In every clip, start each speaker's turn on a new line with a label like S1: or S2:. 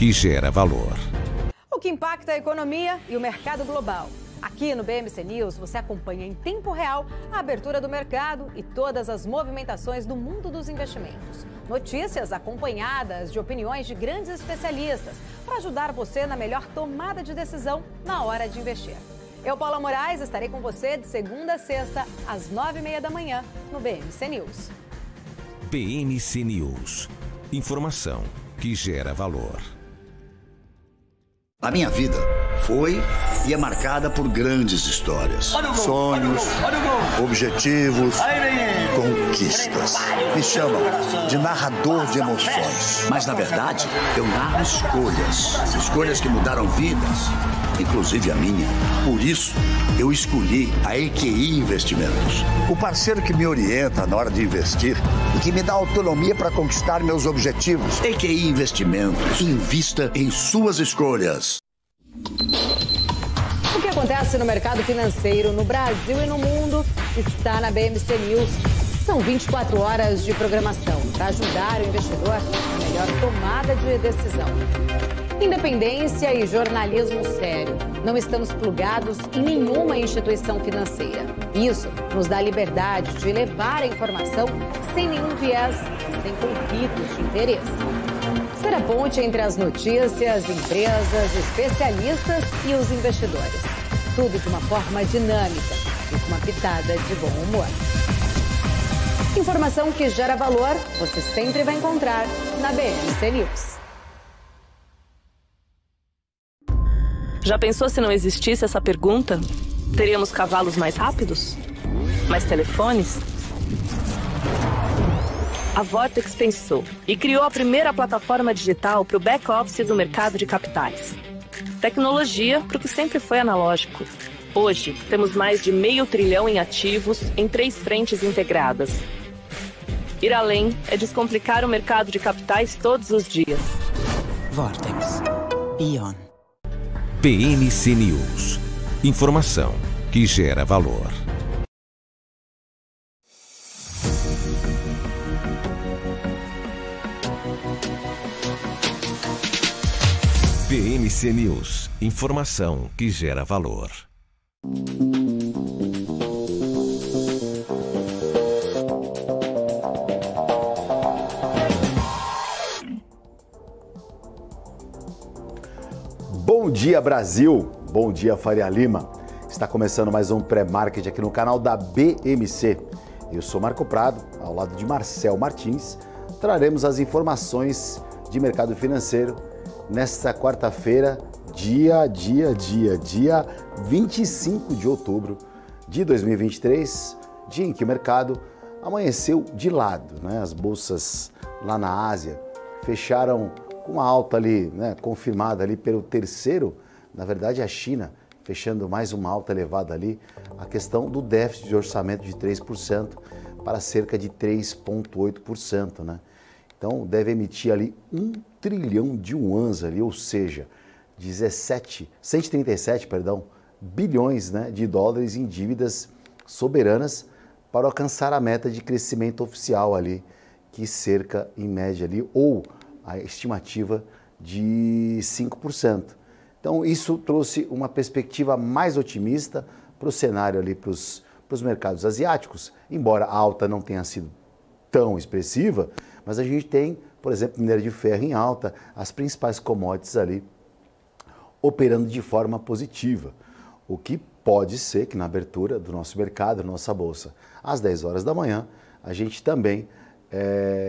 S1: que gera valor.
S2: O que impacta a economia e o mercado global. Aqui no BMC News você acompanha em tempo real a abertura do mercado e todas as movimentações do mundo dos investimentos. Notícias acompanhadas de opiniões de grandes especialistas para ajudar você na melhor tomada de decisão na hora de investir. Eu, Paula Moraes, estarei com você de segunda a sexta, às 9h30 da manhã, no BMC News.
S1: BMC News. Informação que gera valor.
S3: A minha vida foi e é marcada por grandes histórias, sonhos, objetivos, conquistas. Me chamam de narrador de emoções. Mas, na verdade, eu narro escolhas que mudaram vidas, inclusive a minha. Por isso, eu escolhi a EQI Investimentos, o parceiro que me orienta na hora de investir e que me dá autonomia para conquistar meus objetivos. EQI Investimentos. Invista em suas escolhas.
S2: O que acontece no mercado financeiro no Brasil e no mundo está na BMC News. São 24 horas de programação para ajudar o investidor na melhor tomada de decisão. Independência e jornalismo sério. Não estamos plugados em nenhuma instituição financeira. Isso nos dá liberdade de levar a informação sem nenhum viés, sem conflitos de interesse. Ser a ponte entre as notícias, empresas, especialistas e os investidores. Tudo de uma forma dinâmica e com uma pitada de bom humor. Informação que gera valor, você sempre vai encontrar na BMC News.
S4: Já pensou se não existisse essa pergunta? Teríamos cavalos mais rápidos? Mais telefones? A Vortex pensou e criou a primeira plataforma digital para o back-office do mercado de capitais. Tecnologia para o que sempre foi analógico. Hoje, temos mais de R$500 bilhão em ativos em 3 frentes integradas. Ir além é descomplicar o mercado de capitais todos os dias.
S5: Vortex. Beyond.
S1: BMC News. Informação que gera valor. BMC News. Informação que gera valor.
S6: Bom dia, Brasil! Bom dia, Faria Lima! Está começando mais um pré-market aqui no canal da BMC. Eu sou Marco Prado, ao lado de Marcel Martins. Traremos as informações de mercado financeiro nesta quarta-feira, dia 25 de outubro de 2023, dia em que o mercado amanheceu de lado, né? As bolsas lá na Ásia fecharam com uma alta ali, né, confirmada ali pelo terceiro, na verdade a China fechando mais uma alta elevada ali, a questão do déficit de orçamento de 3% para cerca de 3,8%, né? Então deve emitir ali 1 trilhão de yuans ali, ou seja, 137 bilhões, né, de dólares em dívidas soberanas para alcançar a meta de crescimento oficial ali, que cerca em média ali, ou a estimativa de 5%. Então isso trouxe uma perspectiva mais otimista para o cenário ali para os mercados asiáticos, embora a alta não tenha sido tão expressiva, mas a gente tem, por exemplo, minério de ferro em alta, as principais commodities ali operando de forma positiva, o que pode ser que na abertura do nosso mercado, da nossa bolsa, às 10 horas da manhã, a gente também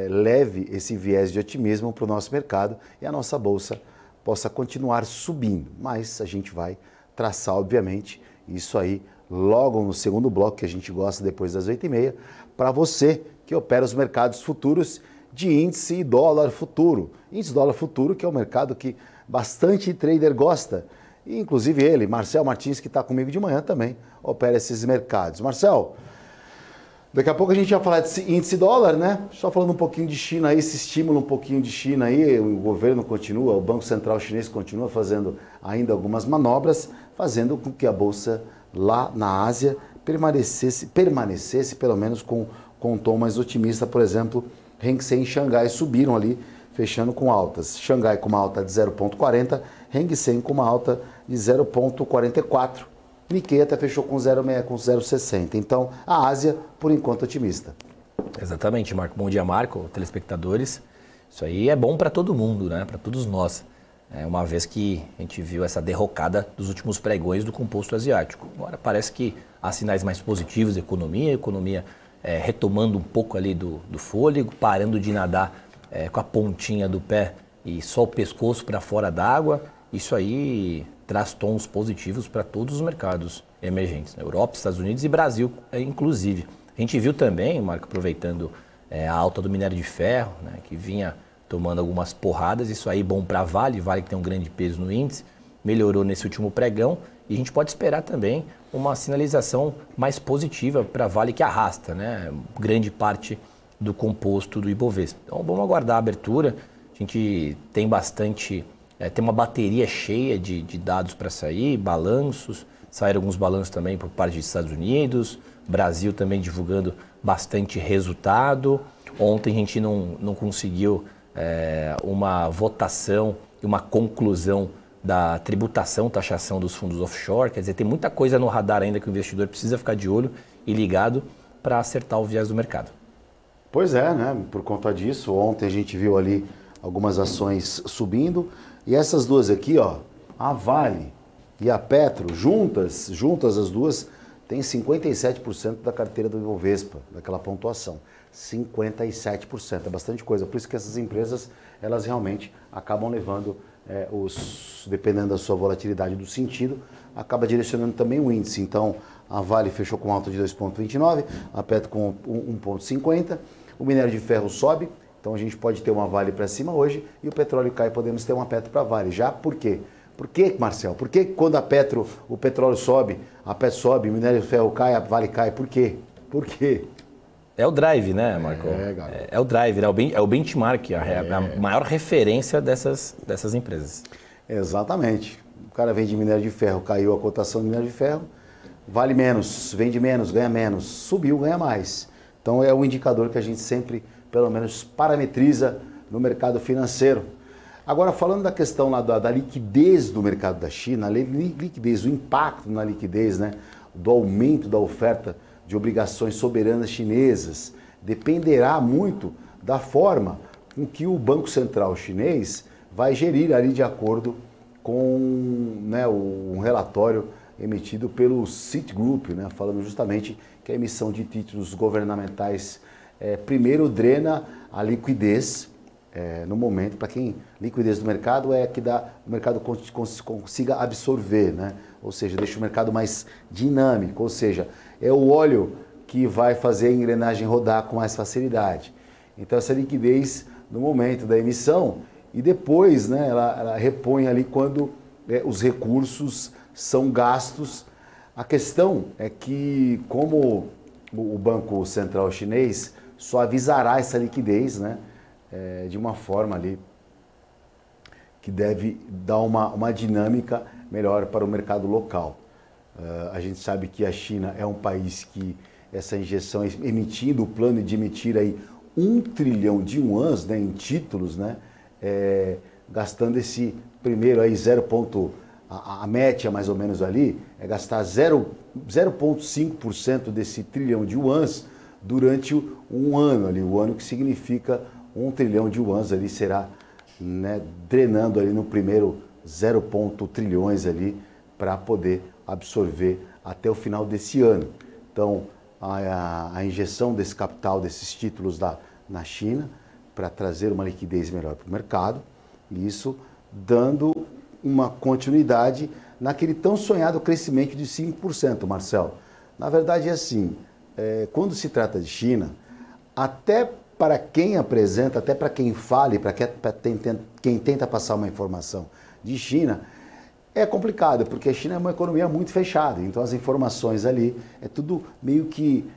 S6: leve esse viés de otimismo para o nosso mercado e a nossa bolsa possa continuar subindo, mas a gente vai traçar, obviamente, isso aí logo no segundo bloco, que a gente gosta depois das 8h30, para você que opera os mercados futuros de índice e dólar futuro. Índice e dólar futuro, que é um mercado que bastante trader gosta, e inclusive ele, Marcel Martins, que está comigo de manhã também, opera esses mercados. Marcel, daqui a pouco a gente vai falar de índice dólar, né? Só falando um pouquinho de China aí, esse estímulo um pouquinho de China aí, o governo continua, o Banco Central chinês continua fazendo ainda algumas manobras, fazendo com que a bolsa lá na Ásia permanecesse pelo menos com um tom mais otimista. Por exemplo, Hang Seng e Xangai subiram ali, fechando com altas. Xangai com uma alta de 0,40, Hang Seng com uma alta de 0,44. Nikkei até fechou com 0,60. Então, a Ásia, por enquanto, otimista.
S7: Exatamente, Marco. Bom dia, Marco, telespectadores. Isso aí é bom para todo mundo, né? Para todos nós. Uma vez que a gente viu essa derrocada dos últimos pregões do composto asiático. Agora parece que há sinais mais positivos da economia, a economia retomando um pouco ali do fôlego, parando de nadar com a pontinha do pé e só o pescoço para fora d'água. Isso aí traz tons positivos para todos os mercados emergentes, Europa, Estados Unidos e Brasil, inclusive. A gente viu também, Marco, aproveitando a alta do minério de ferro, né, que vinha tomando algumas porradas, isso aí bom para a Vale que tem um grande peso no índice, melhorou nesse último pregão e a gente pode esperar também uma sinalização mais positiva para a Vale que arrasta, né, grande parte do composto do Ibovespa. Então vamos aguardar a abertura, a gente tem tem uma bateria cheia de dados para sair, balanços, saíram alguns balanços também por parte dos Estados Unidos, Brasil também divulgando bastante resultado. Ontem a gente não conseguiu uma votação e uma conclusão da tributação, taxação dos fundos offshore. Quer dizer, tem muita coisa no radar ainda que o investidor precisa ficar de olho e ligado para acertar o viés do mercado.
S6: Pois é, né? Por conta disso, ontem a gente viu ali algumas ações subindo e essas duas aqui, ó, a Vale e a Petro, juntas as duas, tem 57% da carteira do Ibovespa, daquela pontuação. 57%, é bastante coisa. Por isso que essas empresas, elas realmente acabam levando, dependendo da sua volatilidade do sentido, acaba direcionando também o índice. Então, a Vale fechou com alta de 2,29, a Petro com 1,50, o minério de ferro sobe, então a gente pode ter uma Vale para cima hoje e o petróleo cai, podemos ter uma Petro para Vale. Já por quê? Por que, Marcel? Por que quando o petróleo sobe, a Petro sobe, o minério de ferro cai, a Vale cai? Por quê? Por quê?
S7: É o drive, né, Marco? É o drive, né? É o benchmark, a maior referência dessas empresas.
S6: Exatamente. O cara vende minério de ferro, caiu a cotação do minério de ferro, vale menos, vende menos, ganha menos, subiu, ganha mais. Então é um indicador que a gente sempre, pelo menos, parametriza no mercado financeiro. Agora, falando da questão lá da liquidez do mercado da China, a liquidez, o impacto na liquidez, né, do aumento da oferta de obrigações soberanas chinesas, dependerá muito da forma com que o Banco Central chinês vai gerir ali de acordo com, né, um relatório emitido pelo Citigroup, né, falando justamente que a emissão de títulos governamentais primeiro drena a liquidez no momento, para quem liquidez do mercado é que o mercado consiga absorver, né? Ou seja, deixa o mercado mais dinâmico, ou seja, é o óleo que vai fazer a engrenagem rodar com mais facilidade. Então essa liquidez no momento da emissão e depois, né, ela repõe ali quando os recursos são gastos. A questão é que como o Banco Central chinês só avisará essa liquidez, né, de uma forma ali que deve dar uma dinâmica melhor para o mercado local. A gente sabe que a China é um país que essa injeção, emitindo o plano de emitir aí 1 trilhão de yuans, né, em títulos, né, gastando esse primeiro aí a média mais ou menos ali, é gastar 0,5% desse trilhão de yuans durante um ano ali, o ano que significa 1 trilhão de yuans ali será, né, drenando ali no primeiro 0, trilhões ali para poder absorver até o final desse ano. Então, a injeção desse capital, desses títulos na China, para trazer uma liquidez melhor para o mercado, e isso dando uma continuidade naquele tão sonhado crescimento de 5%, Marcel. Na verdade é assim, quando se trata de China, até para quem apresenta, até para quem fala e para quem tenta passar uma informação de China, é complicado, porque a China é uma economia muito fechada, então as informações ali, é tudo meio que,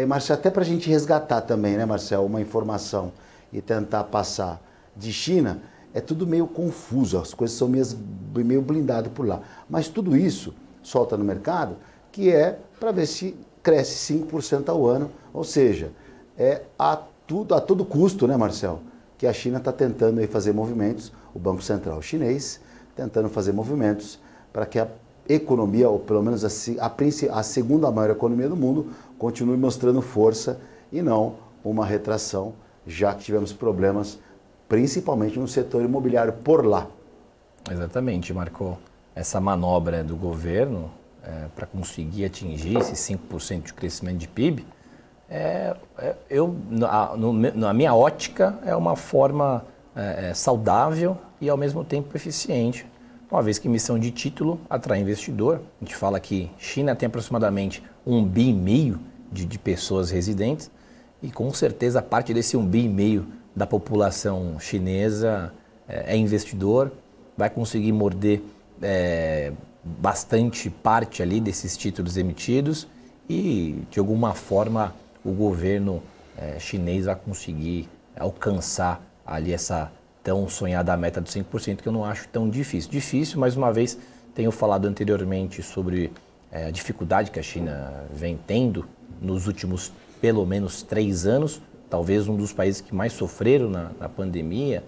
S6: Marcel, até para a gente resgatar também, né, Marcel, uma informação e tentar passar de China, é tudo meio confuso, as coisas são meio blindadas por lá. Mas tudo isso solta no mercado, que é para ver se cresce 5% ao ano, ou seja, a todo custo, né, Marcel? que a China está tentando aí fazer movimentos, o Banco Central chinês tentando fazer movimentos para que a economia, ou pelo menos a segunda maior economia do mundo, continue mostrando força e não uma retração, já que tivemos problemas principalmente no setor imobiliário por lá. Exatamente,
S7: Marco. Essa manobra do governo para conseguir atingir esse 5% de crescimento de PIB, na minha ótica, é uma forma saudável e ao mesmo tempo eficiente, uma vez que emissão de título atrai investidor. A gente fala que China tem aproximadamente 1,5 bi de pessoas residentes e com certeza parte desse 1,5 bi da população chinesa é investidor, vai conseguir morder bastante parte ali desses títulos emitidos e de alguma forma o governo chinês vai conseguir alcançar ali essa tão sonhada meta de 5%, que eu não acho tão difícil. Difícil, mais uma vez, tenho falado anteriormente sobre a dificuldade que a China vem tendo nos últimos pelo menos 3 anos, talvez um dos países que mais sofreram na pandemia,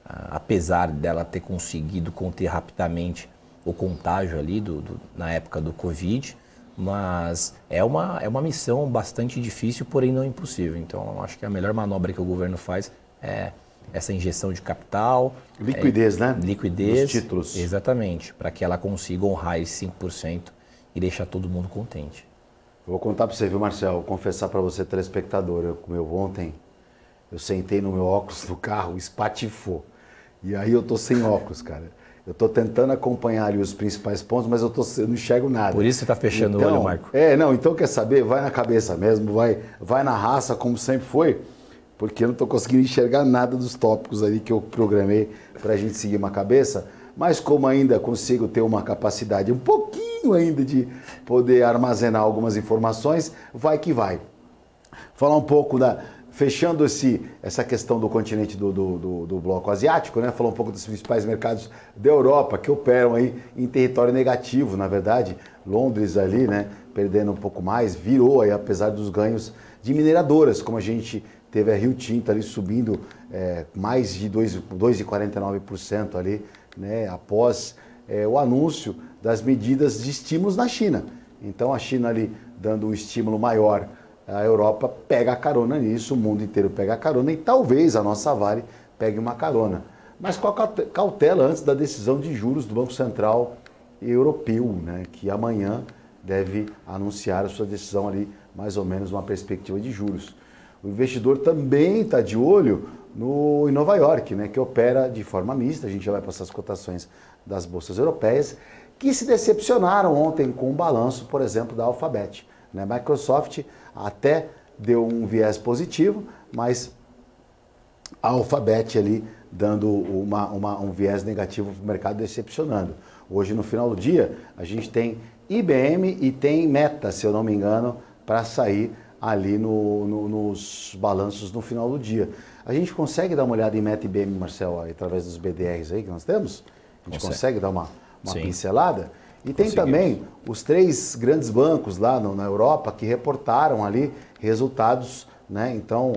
S7: apesar dela ter conseguido conter rapidamente o contágio ali na época do Covid, mas é uma missão bastante difícil, porém não impossível. Então, eu acho que a melhor manobra que o governo faz é essa injeção de capital.
S6: Liquidez, né?
S7: Liquidez.
S6: Dos títulos.
S7: Exatamente, para que ela consiga honrar esse 5% e deixar todo mundo contente.
S6: Eu vou contar para você, viu, Marcel? Vou confessar para você, telespectador, ontem, eu sentei no meu óculos do carro, espatifou. E aí eu tô sem óculos, cara. Eu tô tentando acompanhar ali os principais pontos, mas eu não enxergo nada.
S7: Por isso você tá fechando o olho, Marco.
S6: Então quer saber? Vai na cabeça mesmo, vai na raça, como sempre foi, porque eu não tô conseguindo enxergar nada dos tópicos ali que eu programei pra gente seguir uma cabeça, mas como ainda consigo ter uma capacidade um pouquinho ainda de poder armazenar algumas informações, vai que vai. Falar um pouco fechando essa questão do continente do bloco asiático, né? Falar um pouco dos principais mercados da Europa que operam aí em território negativo, na verdade. Londres ali, né? Perdendo um pouco mais, virou aí, apesar dos ganhos de mineradoras, como a gente teve a Rio Tinto ali subindo mais de 2,49% ali, né? Após o anúncio das medidas de estímulos na China. Então a China ali dando um estímulo maior, a Europa pega a carona nisso, o mundo inteiro pega a carona e talvez a nossa Vale pegue uma carona. Mas com a cautela antes da decisão de juros do Banco Central Europeu, né, que amanhã deve anunciar a sua decisão ali, mais ou menos uma perspectiva de juros. O investidor também está de olho em Nova York, né, que opera de forma mista, a gente já vai passar as cotações das bolsas europeias, que se decepcionaram ontem com o balanço, por exemplo, da Alphabet. Né? Microsoft até deu um viés positivo, mas a Alphabet ali dando um viés negativo para o mercado, decepcionando. Hoje, no final do dia, a gente tem IBM e tem Meta, se eu não me engano, para sair ali nos balanços no final do dia. A gente consegue dar uma olhada em Meta e IBM, Marcel, através dos BDRs aí que nós temos? A gente consegue dar uma pincelada? E tem também os 3 grandes bancos lá na Europa que reportaram ali resultados, né? Então,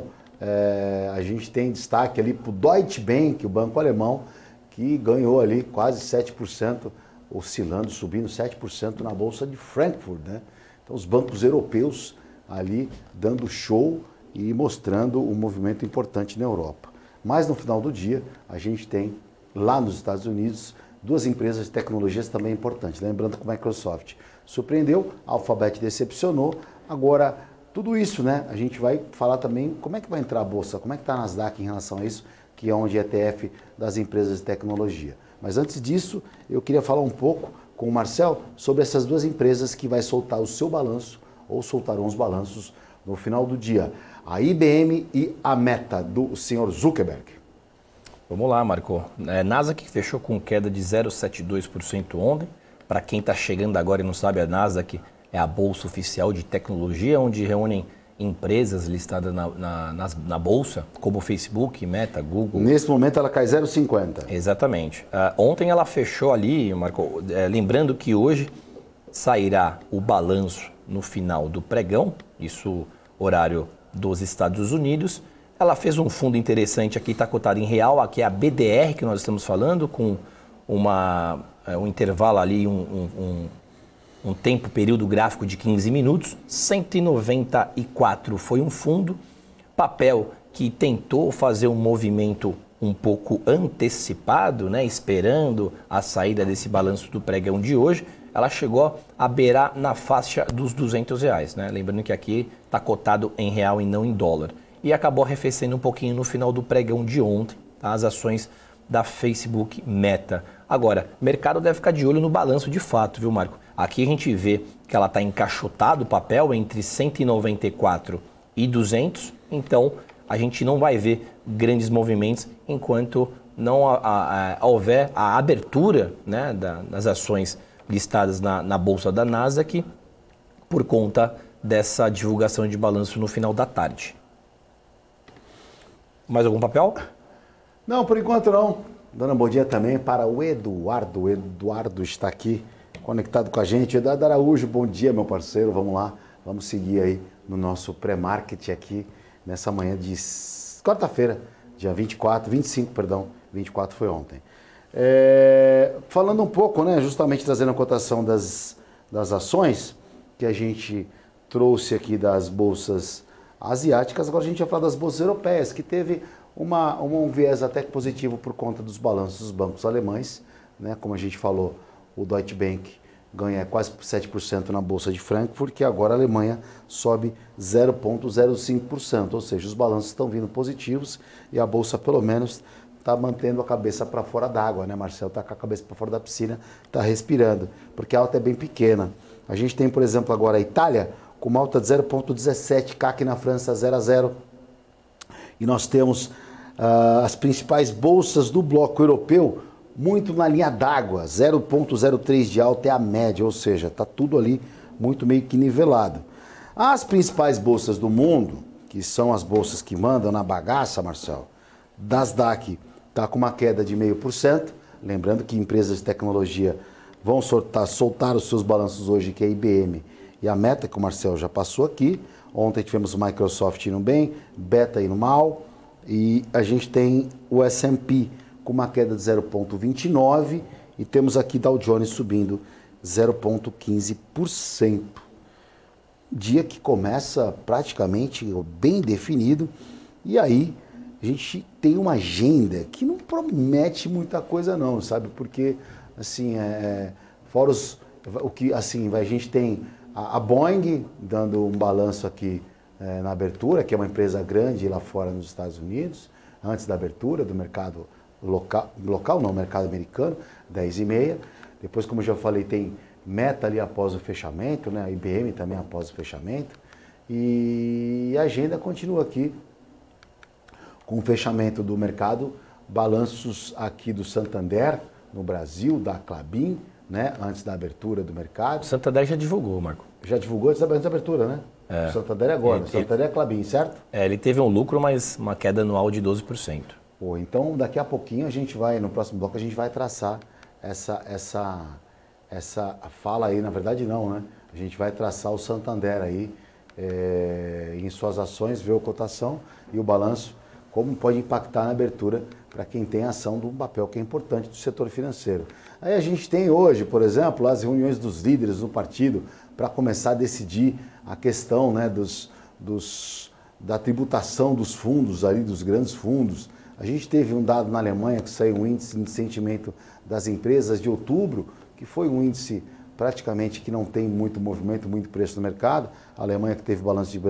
S6: a gente tem destaque ali para o Deutsche Bank, o banco alemão, que ganhou ali quase 7%, oscilando, subindo 7% na Bolsa de Frankfurt, né? Então, os bancos europeus ali dando show e mostrando um movimento importante na Europa. Mas no final do dia, a gente tem lá nos Estados Unidos 2 empresas de tecnologias também importantes. Lembrando que a Microsoft surpreendeu, a Alphabet decepcionou. Agora, tudo isso, né? A gente vai falar também como é que vai entrar a Bolsa, como é que está a Nasdaq em relação a isso, que é onde é ETF das empresas de tecnologia. Mas antes disso, eu queria falar um pouco com o Marcel sobre essas 2 empresas que vai soltar o seu balanço, ou soltarão os balanços no final do dia. A IBM e a Meta, do senhor Zuckerberg.
S7: Vamos lá, Marco. Nasdaq fechou com queda de 0,72% ontem. Para quem está chegando agora e não sabe, a Nasdaq é a bolsa oficial de tecnologia, onde reúnem empresas listadas na bolsa, como Facebook, Meta, Google.
S6: Nesse momento ela cai 0,50.
S7: Exatamente. Ontem ela fechou ali, Marco, lembrando que hoje sairá o balanço no final do pregão, isso horário dos Estados Unidos. Ela fez um fundo interessante aqui, está cotado em real, aqui é a BDR que nós estamos falando, com um intervalo ali, um tempo, período gráfico de 15 minutos. 194 foi um fundo, papel que tentou fazer um movimento um pouco antecipado, né, esperando a saída desse balanço do pregão de hoje. Ela chegou a beirar na faixa dos R$200, né? Lembrando que aqui está cotado em real e não em dólar. E acabou arrefecendo um pouquinho no final do pregão de ontem, tá? As ações da Facebook Meta. Agora, o mercado deve ficar de olho no balanço de fato, viu, Marco? Aqui a gente vê que ela está encaixotado o papel entre 194 e 200, então a gente não vai ver grandes movimentos enquanto não houver a abertura, né, das ações listadas na Bolsa da Nasdaq por conta dessa divulgação de balanço no final da tarde. Mais algum papel?
S6: Não, por enquanto não. Dando um bom dia também para o Eduardo. O Eduardo está aqui conectado com a gente. Eduardo Araújo, bom dia, meu parceiro. Vamos lá, vamos seguir aí no nosso pré-market aqui nessa manhã de quarta-feira, dia 24 foi ontem. Falando um pouco, né, justamente trazendo a cotação das ações que a gente trouxe aqui das bolsas asiáticas, agora a gente vai falar das bolsas europeias, que teve um viés até positivo por conta dos balanços dos bancos alemães, né? Como a gente falou, o Deutsche Bank ganha quase 7% na Bolsa de Frankfurt, que agora a Alemanha sobe 0,05%, ou seja, os balanços estão vindo positivos e a Bolsa pelo menos está mantendo a cabeça para fora d'água, né, Marcelo? Está com a cabeça para fora da piscina, está respirando, porque a alta é bem pequena. A gente tem, por exemplo, agora a Itália com uma alta de 0,17, CAC na França 0,0. E nós temos as principais bolsas do bloco europeu muito na linha d'água, 0,03 de alta é a média, ou seja, está tudo ali muito meio que nivelado. As principais bolsas do mundo, que são as bolsas que mandam na bagaça, Marcelo, Nasdaq está com uma queda de 0,5%, lembrando que empresas de tecnologia vão soltar os seus balanços hoje, que é a IBM e a Meta, que o Marcelo já passou aqui. Ontem tivemos o Microsoft indo bem, Beta indo mal, e a gente tem o S&P com uma queda de 0,29 e temos aqui Dow Jones subindo 0,15%. Dia que começa praticamente bem definido, e aí a gente tem uma agenda que não promete muita coisa não, sabe? Porque, assim, fora o que, assim, a gente tem a Boeing dando um balanço aqui na abertura, que é uma empresa grande lá fora nos Estados Unidos, antes da abertura do mercado mercado americano, 10h30. Depois, como eu já falei, tem Meta ali após o fechamento, né? A IBM também após o fechamento. E a agenda continua aqui com o fechamento do mercado, balanços aqui do Santander no Brasil, da Klabin, né? Antes da abertura do mercado.
S7: O Santander já divulgou, Marco.
S6: Já divulgou antes da abertura, né? O Santander é agora, o Santander é Klabin, certo?
S7: Ele teve um lucro, mas uma queda anual de 12%.
S6: Então, daqui a pouquinho a gente vai, no próximo bloco, a gente vai traçar essa fala aí, na verdade não, né? A gente vai traçar o Santander aí em suas ações, ver a cotação e o balanço, como pode impactar na abertura para quem tem ação de um papel que é importante do setor financeiro. Aí a gente tem hoje, por exemplo, as reuniões dos líderes do partido para começar a decidir a questão, né, da tributação dos fundos, ali, dos grandes fundos. A gente teve um dado na Alemanha que saiu um índice de sentimento das empresas de outubro, que foi um índice praticamente que não tem muito movimento, muito preço no mercado. A Alemanha que teve balanço de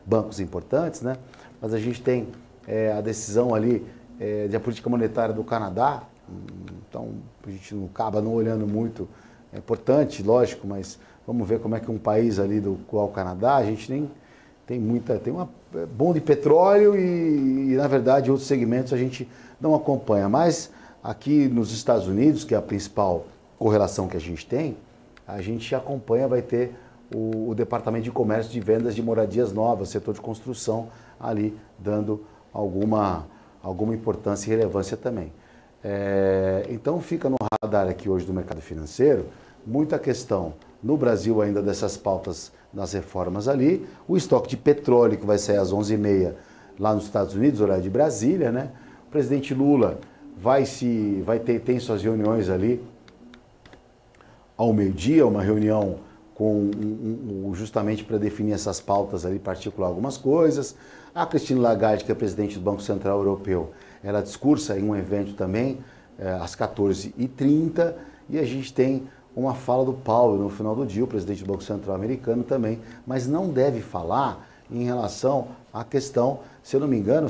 S6: bancos importantes, né? Mas a gente tem a decisão ali da política monetária do Canadá, então a gente não acaba não olhando muito, é importante, lógico, mas vamos ver como é que um país ali do qual o Canadá, a gente nem tem uma bom de petróleo e na verdade outros segmentos a gente não acompanha, mas aqui nos Estados Unidos, que é a principal correlação que a gente acompanha, vai ter o Departamento de Comércio de Vendas de Moradias Novas, setor de construção ali dando alguma importância e relevância também. Então fica no radar aqui hoje do mercado financeiro, muita questão no Brasil ainda dessas pautas das reformas ali, o estoque de petróleo que vai sair às 11h30 lá nos Estados Unidos, horário de Brasília, né? O presidente Lula tem suas reuniões ali ao meio-dia, uma reunião justamente para definir essas pautas ali, particular algumas coisas. A Christine Lagarde, que é presidente do Banco Central Europeu, ela discursa em um evento também, às 14h30, e a gente tem uma fala do Powell no final do dia, o presidente do Banco Central americano também, mas não deve falar em relação à questão, se eu não me engano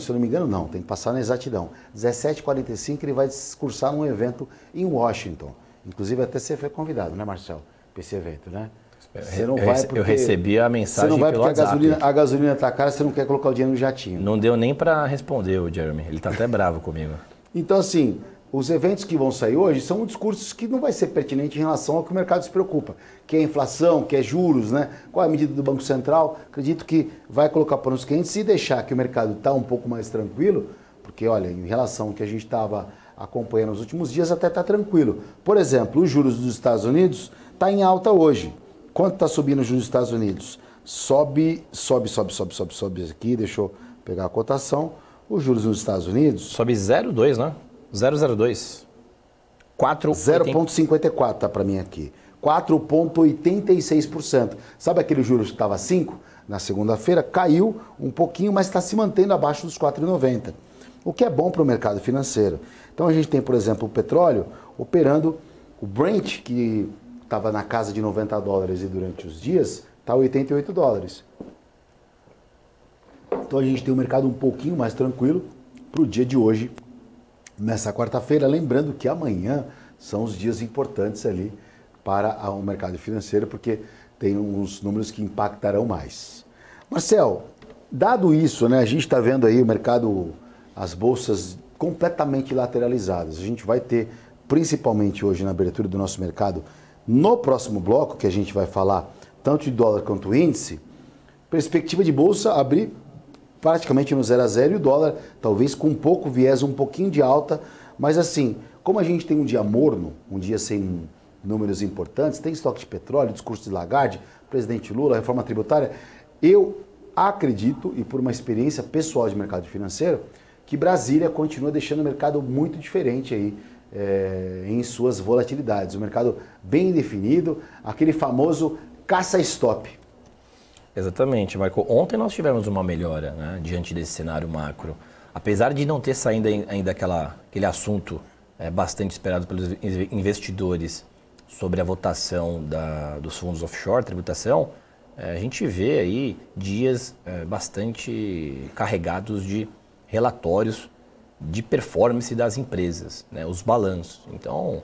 S6: não, tem que passar na exatidão. 17h45 ele vai discursar num evento em Washington. Inclusive até você foi convidado, né, Marcelo, para esse evento, né?
S7: Você não vai porque... Eu recebi a mensagem pelo WhatsApp. Você não vai porque
S6: a gasolina está cara, você não quer colocar o dinheiro no jatinho.
S7: Não deu nem para responder o Jeremy, ele está até bravo comigo.
S6: Então, assim, os eventos que vão sair hoje são discursos que não vai ser pertinente em relação ao que o mercado se preocupa, que é a inflação, que é juros, né? Qual é a medida do Banco Central? Acredito que vai colocar panos quentes e deixar que o mercado está um pouco mais tranquilo, porque, olha, em relação ao que a gente estava acompanhando nos últimos dias, até está tranquilo. Por exemplo, os juros dos Estados Unidos está em alta hoje. Quanto está subindo os juros dos Estados Unidos? Sobe aqui, deixa eu pegar a cotação. Os juros nos Estados Unidos...
S7: Sobe 0,2, né? 0,02.
S6: 0,54 tá para mim aqui. 4,86%. Sabe aquele juros que estava 5? Na segunda-feira caiu um pouquinho, mas está se mantendo abaixo dos 4,90. O que é bom para o mercado financeiro. Então a gente tem, por exemplo, o petróleo operando o Brent, que estava na casa de $90 e durante os dias está $88. Então a gente tem um mercado um pouquinho mais tranquilo para o dia de hoje, nessa quarta-feira. Lembrando que amanhã são os dias importantes ali para o mercado financeiro, porque tem uns números que impactarão mais. Marcel, dado isso, né, a gente está vendo aí o mercado, as bolsas completamente lateralizadas. A gente vai ter, principalmente hoje na abertura do nosso mercado, no próximo bloco, que a gente vai falar tanto de dólar quanto do índice, perspectiva de bolsa abrir praticamente no 0 a 0 e o dólar talvez com um pouco viés, um pouquinho de alta, mas assim, como a gente tem um dia morno, um dia sem números importantes, tem estoque de petróleo, discurso de Lagarde, presidente Lula, reforma tributária, eu acredito, e por uma experiência pessoal de mercado financeiro, que Brasília continua deixando o mercado muito diferente aí, em suas volatilidades. O mercado bem definido, aquele famoso caça-stop.
S7: Exatamente, Marco. Ontem nós tivemos uma melhora, né, diante desse cenário macro. Apesar de não ter saído ainda aquele assunto bastante esperado pelos investidores sobre a votação dos fundos offshore, tributação, a gente vê aí dias bastante carregados de relatórios de performance das empresas, né, os balanços. Então,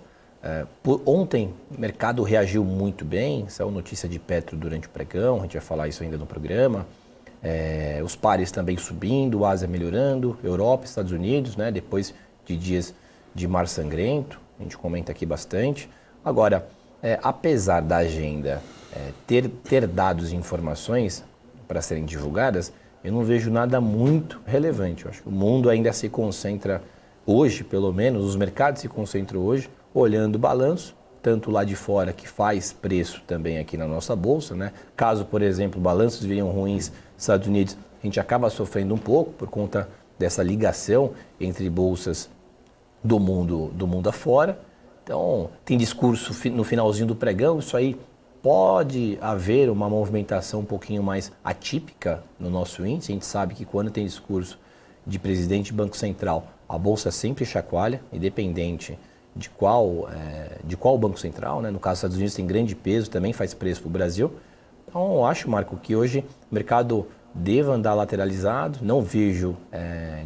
S7: ontem o mercado reagiu muito bem, saiu notícia de Petro durante o pregão, a gente vai falar isso ainda no programa. Os pares também subindo, Ásia melhorando, Europa, Estados Unidos, né, depois de dias de mar sangrento, a gente comenta aqui bastante. Agora, apesar da agenda ter dados e informações para serem divulgadas, eu não vejo nada muito relevante. Eu acho que o mundo ainda se concentra hoje, pelo menos, os mercados se concentram hoje, olhando o balanço, tanto lá de fora, que faz preço também aqui na nossa bolsa, né? Caso, por exemplo, balanços venham ruins nos Estados Unidos, a gente acaba sofrendo um pouco por conta dessa ligação entre bolsas do mundo afora. Então, tem discurso no finalzinho do pregão, isso aí pode haver uma movimentação um pouquinho mais atípica no nosso índice. A gente sabe que quando tem discurso de presidente de Banco Central, a bolsa sempre chacoalha, independente de qual Banco Central, né? No caso dos Estados Unidos tem grande peso, também faz preço para o Brasil. Então, eu acho, Marco, que hoje o mercado deva andar lateralizado. Não vejo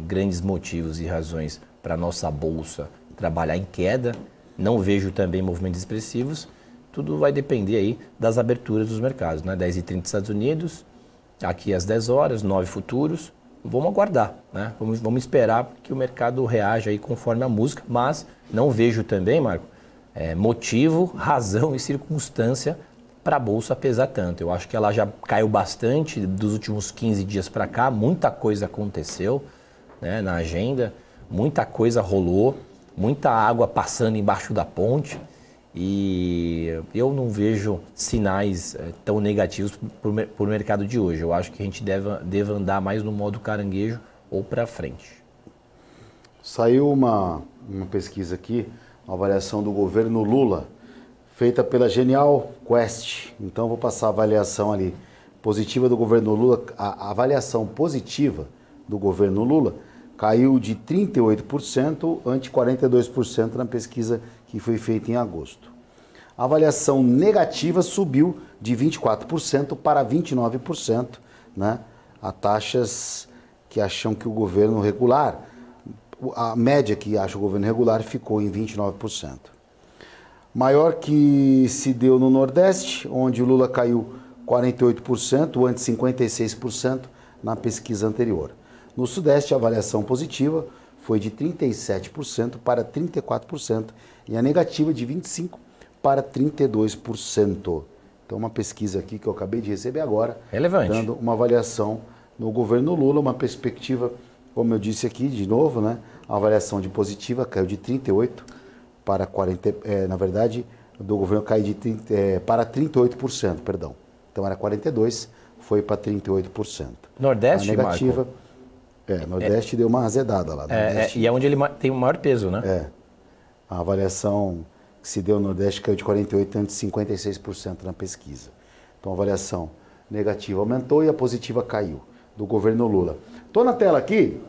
S7: grandes motivos e razões para a nossa bolsa trabalhar em queda. Não vejo também movimentos expressivos. Tudo vai depender aí das aberturas dos mercados, né? 10h30 Estados Unidos, aqui às 10 horas, 9 futuros. Vamos aguardar, né? Vamos esperar que o mercado reaja aí conforme a música, mas não vejo também, Marco, motivo, razão e circunstância para a Bolsa pesar tanto. Eu acho que ela já caiu bastante dos últimos 15 dias para cá, muita coisa aconteceu, né, na agenda, muita coisa rolou, muita água passando embaixo da ponte. E eu não vejo sinais tão negativos para o mercado de hoje. Eu acho que a gente deve andar mais no modo caranguejo, ou para frente.
S6: Saiu uma pesquisa aqui, uma avaliação do governo Lula, feita pela Genial Quest. Então, vou passar a avaliação ali positiva do governo Lula. A avaliação positiva do governo Lula caiu de 38% ante 42% na pesquisa que foi feita em agosto. A avaliação negativa subiu de 24% para 29%, né? A taxas que acham que o governo regular, a média que acha o governo regular ficou em 29%. Maior que se deu no Nordeste, onde o Lula caiu 48%, ante 56% na pesquisa anterior. No Sudeste, a avaliação positiva foi de 37% para 34% e a negativa de 25% para 32%. Então, uma pesquisa aqui que eu acabei de receber agora,
S7: relevante, dando
S6: uma avaliação no governo Lula, uma perspectiva, como eu disse aqui de novo, né? A avaliação de positiva caiu de 38% para 40%, na verdade, do governo caiu de para 38%, perdão. Então era 42%, foi para 38%.
S7: Nordeste,
S6: a negativa, Nordeste deu uma azedada lá.
S7: E é onde ele tem o maior peso, né?
S6: A avaliação que se deu no Nordeste caiu de 48% ante 56% na pesquisa. Então a avaliação negativa aumentou e a positiva caiu, do governo Lula. Estou na tela aqui,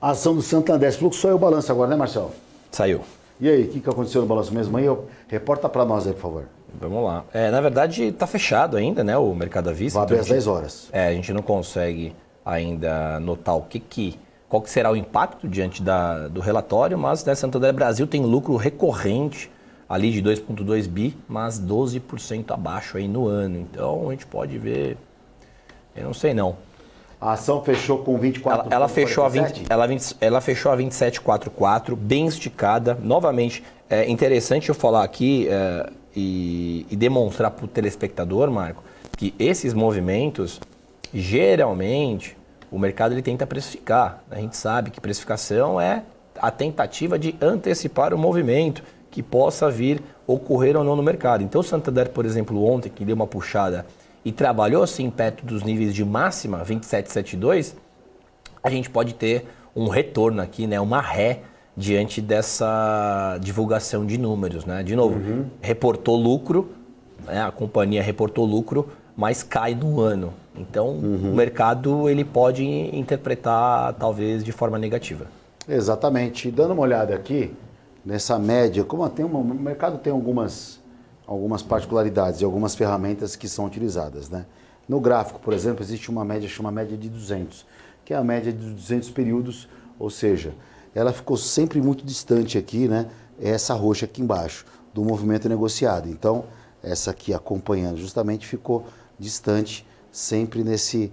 S6: a ação do Santander. Fluxo só é o balanço agora, né, Marcelo?
S7: Saiu.
S6: E aí, o que aconteceu no balanço mesmo aí? Reporta para nós aí, por favor.
S7: Vamos lá. Na verdade, está fechado ainda, né, o mercado à vista.
S6: Vai abrir às 10 horas.
S7: A gente não consegue ainda notar qual que será o impacto diante do relatório, mas né, Santander Brasil tem lucro recorrente ali de 2,2 bi, mas 12% abaixo aí no ano. Então, a gente pode ver, eu não sei não.
S6: A ação fechou com 24.
S7: Ela fechou a 27,44, bem esticada. Novamente, é interessante eu falar aqui e demonstrar para o telespectador, Marco, que esses movimentos, geralmente, o mercado ele tenta precificar. A gente sabe que precificação é a tentativa de antecipar o movimento que possa vir ocorrer ou não no mercado. Então, o Santander, por exemplo, ontem, que deu uma puxada e trabalhou assim perto dos níveis de máxima, 27,72, a gente pode ter um retorno aqui, né, uma ré diante dessa divulgação de números, né? De novo, reportou lucro, né, a companhia reportou lucro, mas cai no ano. Então, o mercado ele pode interpretar talvez de forma negativa.
S6: Exatamente. Dando uma olhada aqui nessa média, como o mercado tem algumas particularidades e algumas ferramentas que são utilizadas, né? No gráfico, por exemplo, existe uma média chamada média de 200, que é a média de 200 períodos, ou seja, ela ficou sempre muito distante aqui, né? Essa roxa aqui embaixo, do movimento negociado. Então, essa aqui acompanhando justamente ficou distante, sempre nesse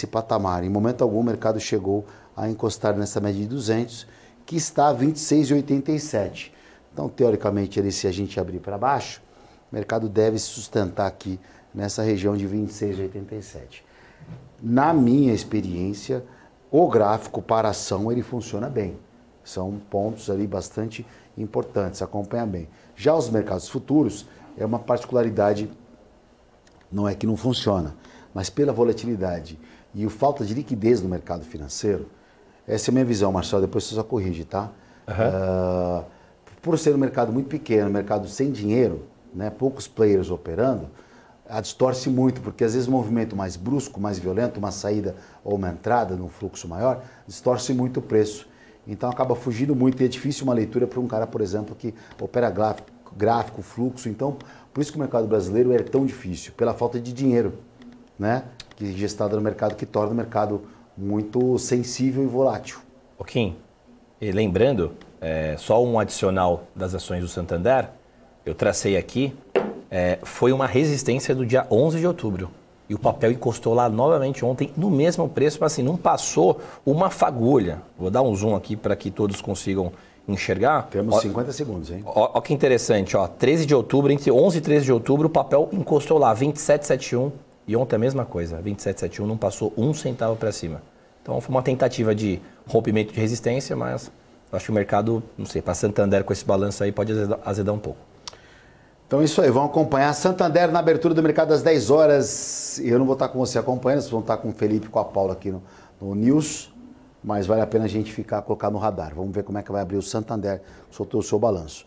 S6: patamar. Em momento algum, o mercado chegou a encostar nessa média de 200, que está a 26,87. Então, teoricamente, se a gente abrir para baixo, o mercado deve se sustentar aqui nessa região de 26,87. Na minha experiência, o gráfico para ação ele funciona bem. São pontos ali bastante importantes, acompanha bem. Já os mercados futuros é uma particularidade, não é que não funciona, mas pela volatilidade e a falta de liquidez no mercado financeiro, essa é a minha visão, Marcelo, depois você só corrige, tá? Por ser um mercado muito pequeno, um mercado sem dinheiro, né, poucos players operando, distorce muito, porque às vezes um movimento mais brusco, mais violento, uma saída ou uma entrada num fluxo maior, distorce muito o preço. Então acaba fugindo muito e é difícil uma leitura para um cara, por exemplo, que opera gráfico, fluxo. Então, por isso que o mercado brasileiro é tão difícil, pela falta de dinheiro, né, que é gestado no mercado, que torna o mercado muito sensível e volátil.
S7: Kim, e lembrando, só um adicional das ações do Santander, eu tracei aqui, foi uma resistência do dia 11 de outubro. E o papel encostou lá novamente ontem no mesmo preço, mas assim, não passou uma fagulha. Vou dar um zoom aqui para que todos consigam enxergar.
S6: Temos 50 segundos, hein?
S7: Ó que interessante, ó, 13 de outubro, entre 11 e 13 de outubro, o papel encostou lá, 27,71. E ontem a mesma coisa, 27,71, não passou um centavo para cima. Então foi uma tentativa de rompimento de resistência, mas acho que o mercado, não sei, para Santander com esse balanço aí pode azedar um pouco.
S6: Então é isso aí, vamos acompanhar Santander na abertura do mercado às 10 horas. Eu não vou estar com você acompanhando, vocês vão estar com o Felipe e com a Paula aqui no News. mas vale a pena a gente colocar no radar. Vamos ver como é que vai abrir o Santander, soltou o seu balanço.